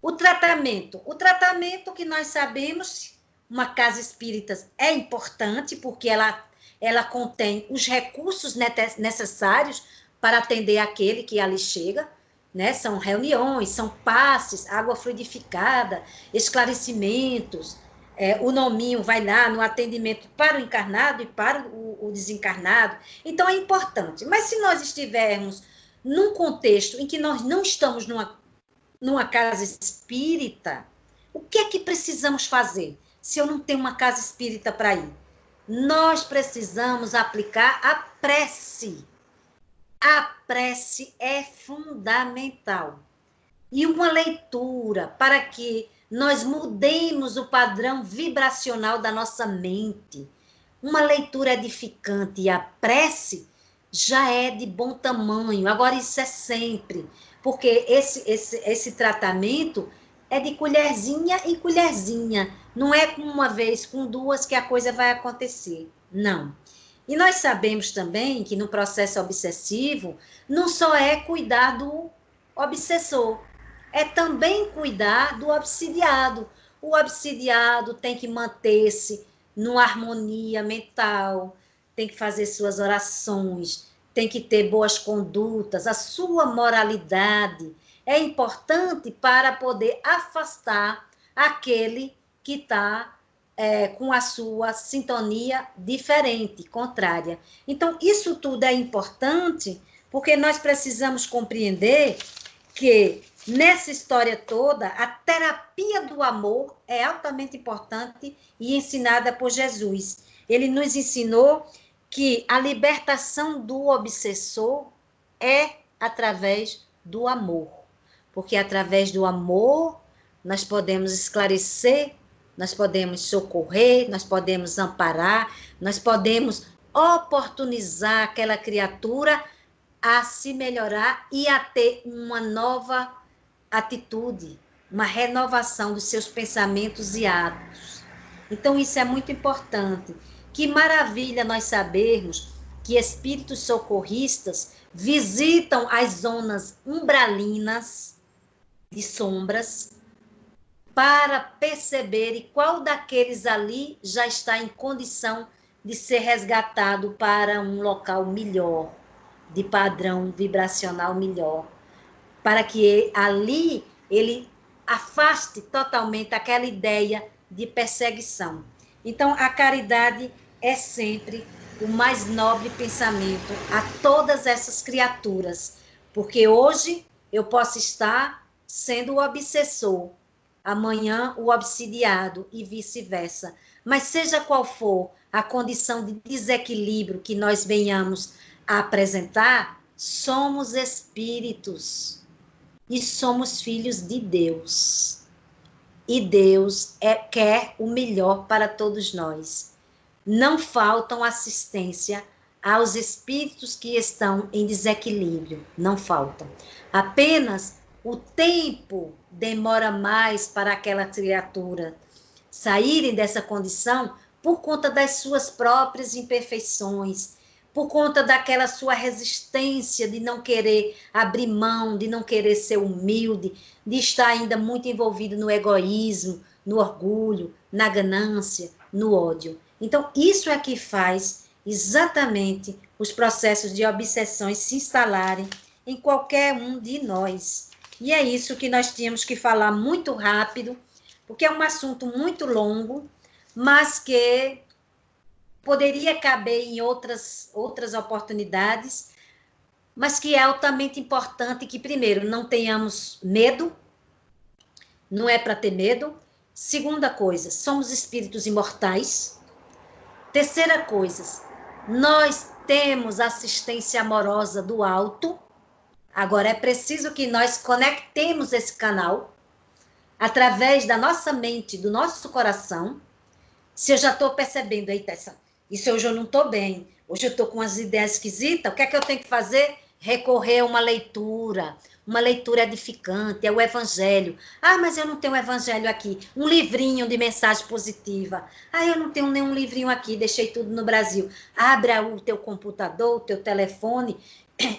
o tratamento. O tratamento que nós sabemos, uma casa espírita é importante, porque ela contém os recursos necessários para atender aquele que ali chega, né? São reuniões, são passes, água fluidificada, esclarecimentos, o nominho vai lá no atendimento para o encarnado e para o desencarnado. Então, é importante. Mas se nós estivermos num contexto em que nós não estamos numa casa espírita, o que é que precisamos fazer se eu não tenho uma casa espírita para ir? Nós precisamos aplicar a prece. A prece é fundamental. E uma leitura para que nós mudemos o padrão vibracional da nossa mente. Uma leitura edificante. E a prece já é de bom tamanho. Agora, isso é sempre. Porque esse tratamento é de colherzinha em colherzinha. Não é com uma vez, com duas que a coisa vai acontecer. Não. E nós sabemos também que no processo obsessivo, não só é cuidar do obsessor, é também cuidar do obsidiado. O obsidiado tem que manter-se numa harmonia mental, tem que fazer suas orações, tem que ter boas condutas, a sua moralidade é importante para poder afastar aquele que está com a sua sintonia diferente, contrária. Então, isso tudo é importante porque nós precisamos compreender que nessa história toda, a terapia do amor é altamente importante e ensinada por Jesus. Ele nos ensinou que a libertação do obsessor é através do amor. Porque através do amor nós podemos esclarecer, nós podemos socorrer, nós podemos amparar, nós podemos oportunizar aquela criatura a se melhorar e a ter uma nova atitude, uma renovação dos seus pensamentos e atos. Então, isso é muito importante. Que maravilha nós sabermos que espíritos socorristas visitam as zonas umbralinas de sombras para perceberem qual daqueles ali já está em condição de ser resgatado para um local melhor, de padrão vibracional melhor, para que ali ele afaste totalmente aquela ideia de perseguição. Então, a caridade é sempre o mais nobre pensamento a todas essas criaturas, porque hoje eu posso estar sendo o obsessor, amanhã o obsidiado e vice-versa. Mas seja qual for a condição de desequilíbrio que nós venhamos a apresentar, somos espíritos e somos filhos de Deus. E Deus quer o melhor para todos nós. Não faltam assistência aos espíritos que estão em desequilíbrio, não faltam. Apenas o tempo demora mais para aquela criatura saírem dessa condição, por conta das suas próprias imperfeições, por conta daquela sua resistência de não querer abrir mão, de não querer ser humilde, de estar ainda muito envolvido no egoísmo, no orgulho, na ganância, no ódio. Então, isso é que faz exatamente os processos de obsessões se instalarem em qualquer um de nós. E é isso que nós tínhamos que falar muito rápido, porque é um assunto muito longo, mas que poderia caber em outras oportunidades, mas que é altamente importante que, primeiro, não tenhamos medo, não é para ter medo. Segunda coisa, somos espíritos imortais. Terceira coisa, nós temos assistência amorosa do alto. Agora, é preciso que nós conectemos esse canal através da nossa mente, do nosso coração. Se eu já estou percebendo, eita, isso hoje eu não estou bem, hoje eu estou com umas ideias esquisitas, o que é que eu tenho que fazer? Recorrer a uma leitura edificante, é o evangelho. Ah, mas eu não tenho um evangelho aqui, um livrinho de mensagem positiva. Ah, eu não tenho nenhum livrinho aqui, deixei tudo no Brasil. Abra o teu computador, o teu telefone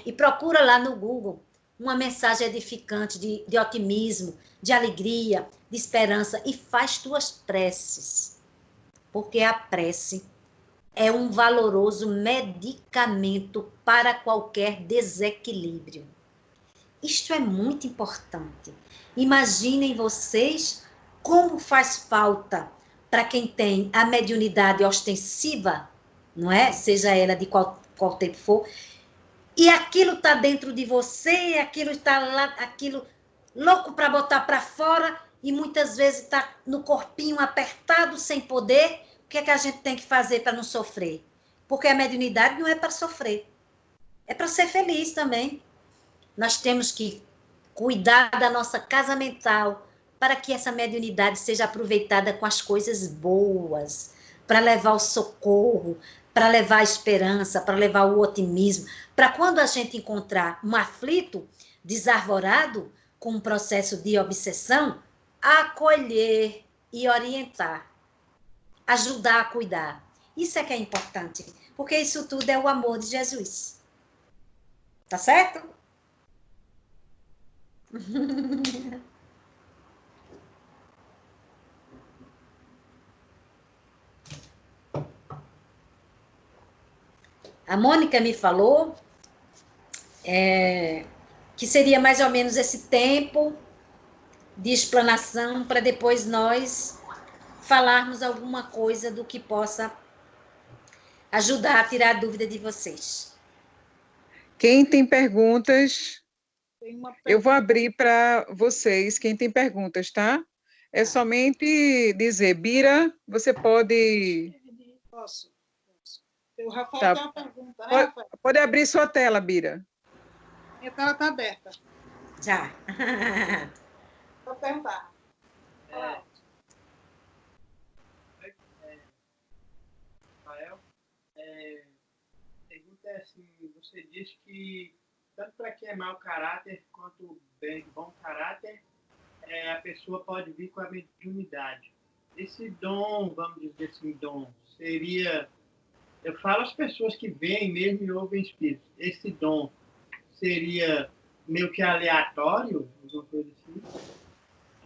e procura lá no Google uma mensagem edificante de otimismo, de alegria, de esperança e faz tuas preces. Porque a prece é um valoroso medicamento para qualquer desequilíbrio. Isto é muito importante. Imaginem vocês como faz falta para quem tem a mediunidade ostensiva, não é? Seja ela de qual tempo for, e aquilo está dentro de você, aquilo está lá, aquilo louco para botar para fora, e muitas vezes está no corpinho apertado, sem poder. O que é que a gente tem que fazer para não sofrer? Porque a mediunidade não é para sofrer, é para ser feliz também. Nós temos que cuidar da nossa casa mental para que essa mediunidade seja aproveitada com as coisas boas, para levar o socorro, para levar a esperança, para levar o otimismo, para quando a gente encontrar um aflito desarvorado com um processo de obsessão, acolher e orientar, ajudar a cuidar. Isso é que é importante, porque isso tudo é o amor de Jesus. Tá certo? A Mônica me falou que seria mais ou menos esse tempo de explanação para depois nós falarmos alguma coisa do que possa ajudar a tirar a dúvida de vocês. Quem tem perguntas, eu vou abrir para vocês, quem tem perguntas, tá? É somente dizer, Bira, você pode... Posso. O Rafael tem uma pergunta, né, Rafael? Pode abrir sua tela, Bira. Minha tela está aberta. Já. Vou perguntar. Rafael, a pergunta é assim, você diz que tanto para quem é mau caráter quanto bom caráter, a pessoa pode vir com a mediunidade. Esse dom, vamos dizer assim, dom, seria... Eu falo às pessoas que veem mesmo e ouvem espíritos. Esse dom seria meio que aleatório, alguma coisa assim?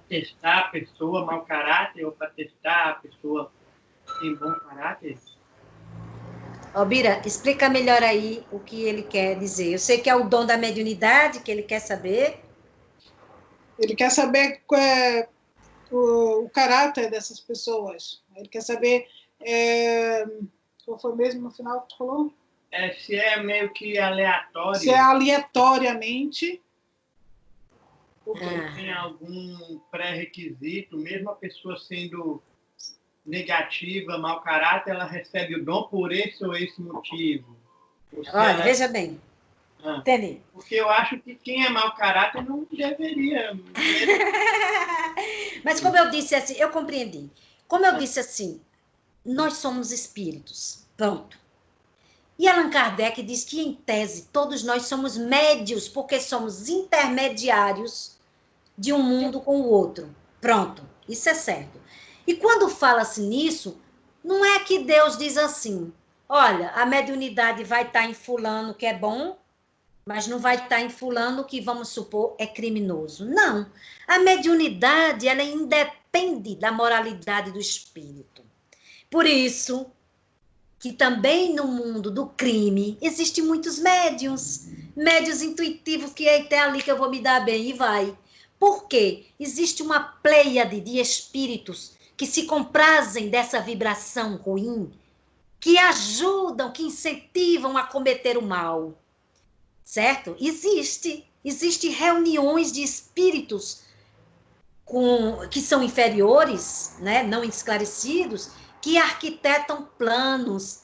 Testar a pessoa mau caráter ou para testar a pessoa em bom caráter? Bira, explica melhor aí o que ele quer dizer. Eu sei que é o dom da mediunidade que ele quer saber. Ele quer saber o caráter dessas pessoas. Ele quer saber... qual foi mesmo no final que tu falou? Se é meio que aleatório. Se é aleatoriamente. Porque tem algum pré-requisito, mesmo a pessoa sendo negativa, mau caráter, ela recebe o dom por esse ou esse motivo. Olha, veja bem. Entendi. Porque eu acho que quem é mau caráter não deveria. Mas como eu disse assim, eu compreendi. Como eu disse assim, nós somos espíritos. Pronto. E Allan Kardec diz que, em tese, todos nós somos médios, porque somos intermediários de um mundo com o outro. Pronto. Isso é certo. E quando fala-se nisso, Não é que Deus diz assim, olha, a mediunidade vai estar em fulano que é bom, mas não vai estar em fulano que, vamos supor, é criminoso. Não. A mediunidade, ela independe da moralidade do espírito. Por isso que também no mundo do crime existem muitos médiuns intuitivos que é até ali que eu vou me dar bem e vai. Por quê? Existe uma pleiade de espíritos que se comprazem dessa vibração ruim, que ajudam, que incentivam a cometer o mal. Certo? Existe reuniões de espíritos que são inferiores, né, não esclarecidos, que arquitetam planos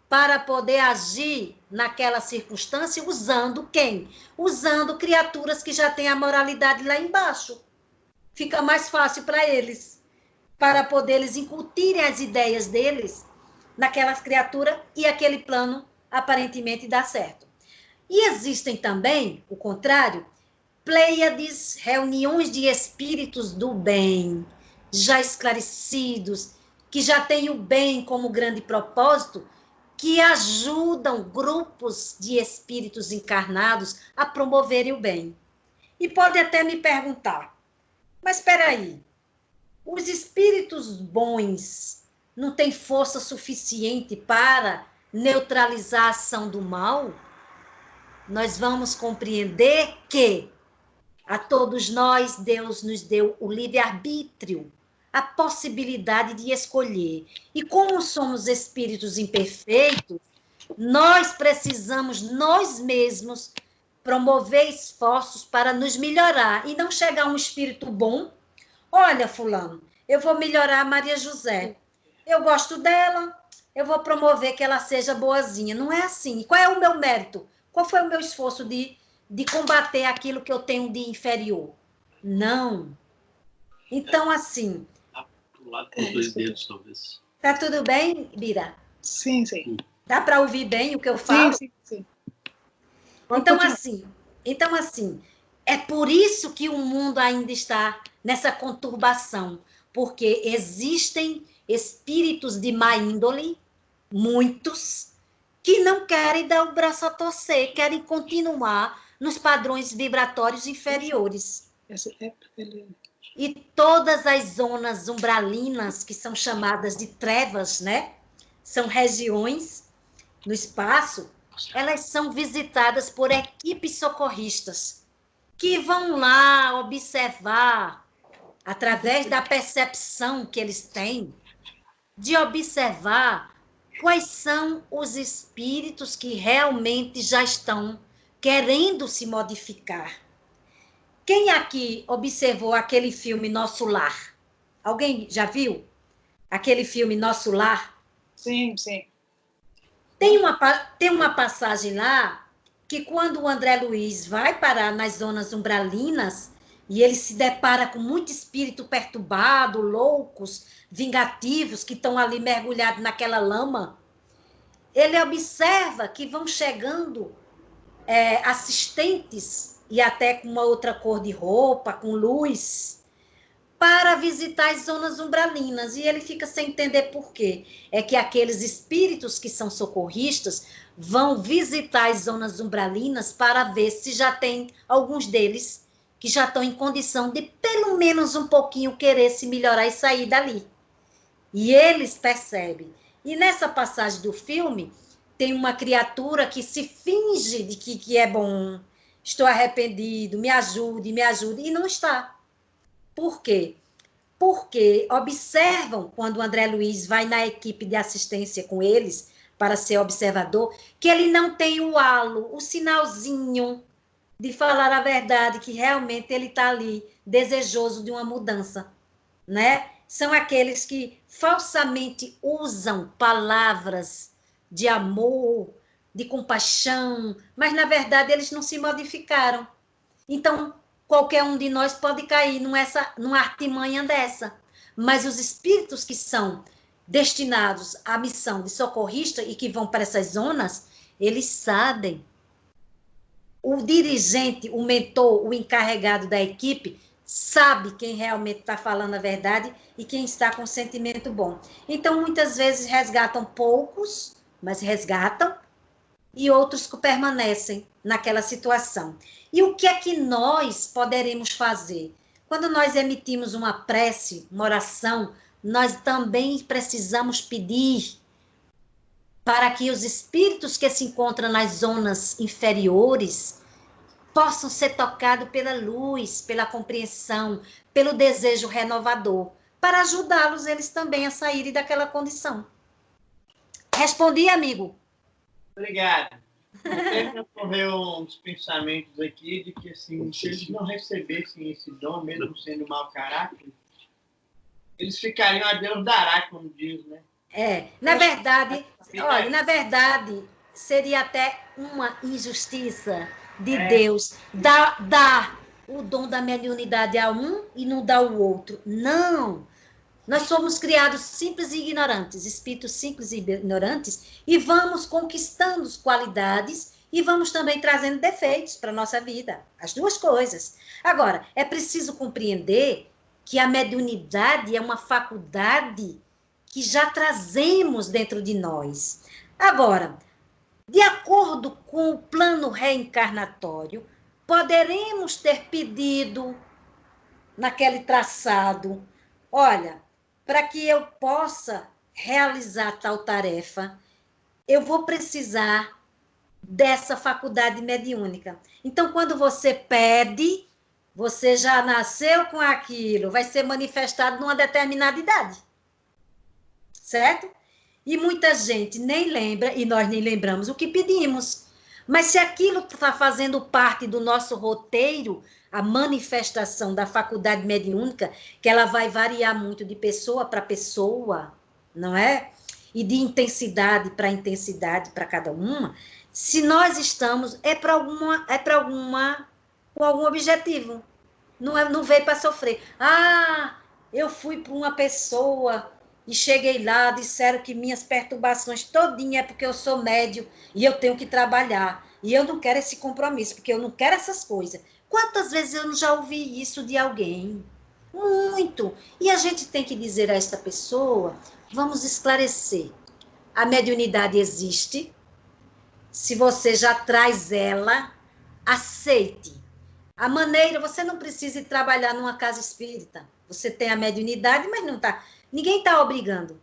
para poder agir naquela circunstância usando quem? Usando criaturas que já têm a moralidade lá embaixo. Fica mais fácil para eles, para poder eles incutirem as ideias deles naquelas criaturas e aquele plano aparentemente dá certo. E existem também, o contrário, pleiades, reuniões de espíritos do bem, já esclarecidos, que já têm o bem como grande propósito, que ajudam grupos de espíritos encarnados a promoverem o bem. E pode até me perguntar, mas espera aí, os espíritos bons não têm força suficiente para neutralizar a ação do mal? Nós vamos compreender que a todos nós, Deus nos deu o livre-arbítrio, a possibilidade de escolher. E como somos espíritos imperfeitos, nós precisamos, nós mesmos, promover esforços para nos melhorar e não chegar um espírito bom. Olha, fulano, eu vou melhorar a Maria José. Eu gosto dela, eu vou promover que ela seja boazinha. Não é assim. Qual é o meu mérito? Qual foi o meu esforço de combater aquilo que eu tenho de inferior? Não. Então, assim... Do lado com os dois dedos, talvez. Tá tudo bem, Bira? Sim, sim. Dá para ouvir bem o que eu falo? Sim, sim, sim. Então, assim, é por isso que o mundo ainda está nessa conturbação, porque existem espíritos de má índole, muitos, que não querem dar o braço a torcer, querem continuar nos padrões vibratórios inferiores. E todas as zonas umbralinas, que são chamadas de trevas, né? São regiões no espaço, elas são visitadas por equipes socorristas, que vão lá observar, através da percepção que eles têm, de observar quais são os espíritos que realmente já estão querendo se modificar. Quem aqui observou aquele filme Nosso Lar? Alguém já viu aquele filme Nosso Lar? Sim, sim. Tem uma passagem lá que quando o André Luiz vai parar nas zonas umbralinas e ele se depara com muito espírito perturbado, loucos, vingativos, que estão ali mergulhados naquela lama, ele observa que vão chegando assistentes e até com uma outra cor de roupa, com luz, para visitar as zonas umbralinas. E ele fica sem entender por quê. É que aqueles espíritos que são socorristas vão visitar as zonas umbralinas para ver se já tem alguns deles que já estão em condição de, pelo menos um pouquinho, querer se melhorar e sair dali. E eles percebem. E nessa passagem do filme, tem uma criatura que se finge de que é bom, estou arrependido, me ajude, e não está. Por quê? Porque observam, quando o André Luiz vai na equipe de assistência com eles, para ser observador, que ele não tem o halo, o sinalzinho de falar a verdade, que realmente ele está ali, desejoso de uma mudança, né? São aqueles que falsamente usam palavras de amor, de compaixão, mas, na verdade, eles não se modificaram. Então, qualquer um de nós pode cair numa artimanha dessa. Mas os espíritos que são destinados à missão de socorrista e que vão para essas zonas, eles sabem. O dirigente, o mentor, o encarregado da equipe, sabe quem realmente está falando a verdade e quem está com sentimento bom. Então, muitas vezes resgatam poucos, mas resgatam, e outros que permanecem naquela situação. E o que é que nós poderemos fazer? Quando nós emitimos uma prece, uma oração, nós também precisamos pedir para que os espíritos que se encontram nas zonas inferiores possam ser tocados pela luz, pela compreensão, pelo desejo renovador, para ajudá-los eles também a saírem daquela condição. Respondi, amigo? Obrigado. Até me ocorreu uns pensamentos aqui de que, assim, se eles não recebessem esse dom, mesmo sendo mau caráter, eles ficariam a Deus dará, como diz, né? Na verdade, olha, na verdade, seria até uma injustiça de Deus dar o dom da mediunidade a um e não dar ao outro. Não! Nós somos criados simples e ignorantes, espíritos simples e ignorantes, e vamos conquistando as qualidades e vamos também trazendo defeitos para a nossa vida. As duas coisas. Agora, é preciso compreender que a mediunidade é uma faculdade que já trazemos dentro de nós. Agora, de acordo com o plano reencarnatório, poderemos ter pedido naquele traçado, olha, para que eu possa realizar tal tarefa, eu vou precisar dessa faculdade mediúnica. Então, quando você pede, você já nasceu com aquilo, vai ser manifestado numa determinada idade. Certo? E muita gente nem lembra, e nós nem lembramos o que pedimos. Mas se aquilo está fazendo parte do nosso roteiro, a manifestação da faculdade mediúnica, que ela vai variar muito de pessoa para pessoa, não é? E de intensidade para intensidade para cada uma, se nós estamos, com algum objetivo. Não veio para sofrer. Eu fui para uma pessoa e cheguei lá, disseram que minhas perturbações todinha é porque eu sou médium e eu tenho que trabalhar. E eu não quero esse compromisso, porque eu não quero essas coisas. Quantas vezes eu já ouvi isso de alguém? Muito. E a gente tem que dizer a esta pessoa, vamos esclarecer. A mediunidade existe. Se você já traz ela, aceite. A maneira, você não precisa ir trabalhar numa casa espírita. Você tem a mediunidade, mas não está. Ninguém está obrigando.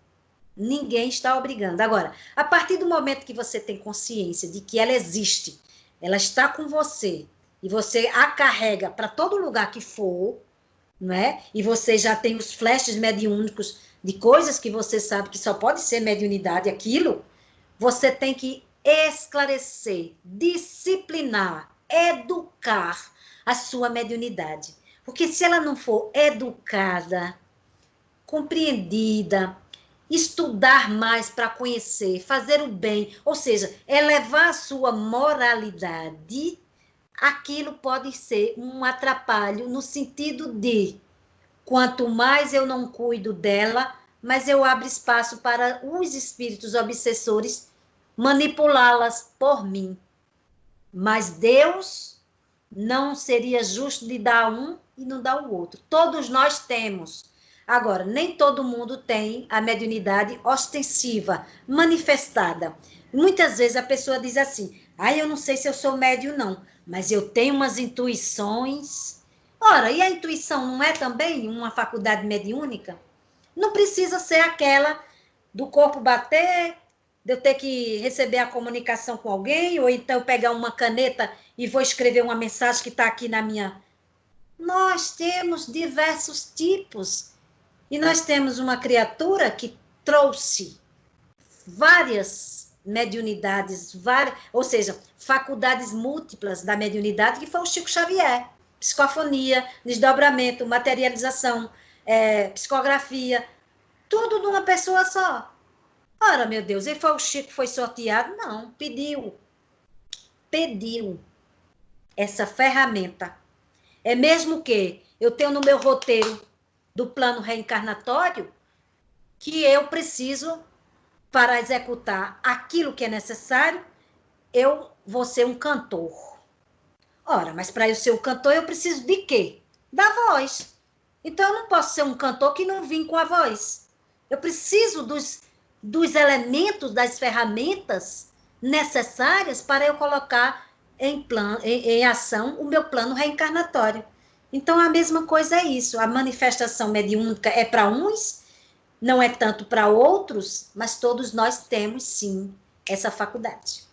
Ninguém está obrigando. Agora, a partir do momento que você tem consciência de que ela existe, ela está com você, e você a carrega para todo lugar que for, não é? E você já tem os flashes mediúnicos de coisas que você sabe que só pode ser mediunidade, aquilo, você tem que esclarecer, disciplinar, educar a sua mediunidade. Porque se ela não for educada, compreendida, estudar mais para conhecer, fazer o bem, ou seja, elevar a sua moralidade, aquilo pode ser um atrapalho no sentido de quanto mais eu não cuido dela, mais eu abro espaço para os espíritos obsessores manipulá-las por mim. Mas Deus não seria justo de dar um e não dar o outro. Todos nós temos. Agora, nem todo mundo tem a mediunidade ostensiva, manifestada. Muitas vezes a pessoa diz assim, eu não sei se eu sou médium não, mas eu tenho umas intuições. Ora, e a intuição não é também uma faculdade mediúnica? Não precisa ser aquela do corpo bater, de eu ter que receber a comunicação com alguém, ou então pegar uma caneta e vou escrever uma mensagem que está aqui na minha... Nós temos diversos tipos. E nós temos uma criatura que trouxe várias mediunidades, ou seja, faculdades múltiplas da mediunidade, que foi o Chico Xavier. Psicofonia, desdobramento, materialização, psicografia, tudo de uma pessoa só. Ora, meu Deus, e foi o Chico que foi sorteado? Não, pediu essa ferramenta. É mesmo que eu tenho no meu roteiro do plano reencarnatório que eu preciso, para executar aquilo que é necessário, eu vou ser um cantor. Ora, mas para eu ser um cantor, eu preciso de quê? da voz. Então, eu não posso ser um cantor que não vim com a voz. Eu preciso dos elementos, das ferramentas necessárias para eu colocar em ação o meu plano reencarnatório. Então, a mesma coisa é isso. A manifestação mediúnica é para uns, não é tanto para outros, mas todos nós temos, sim, essa faculdade.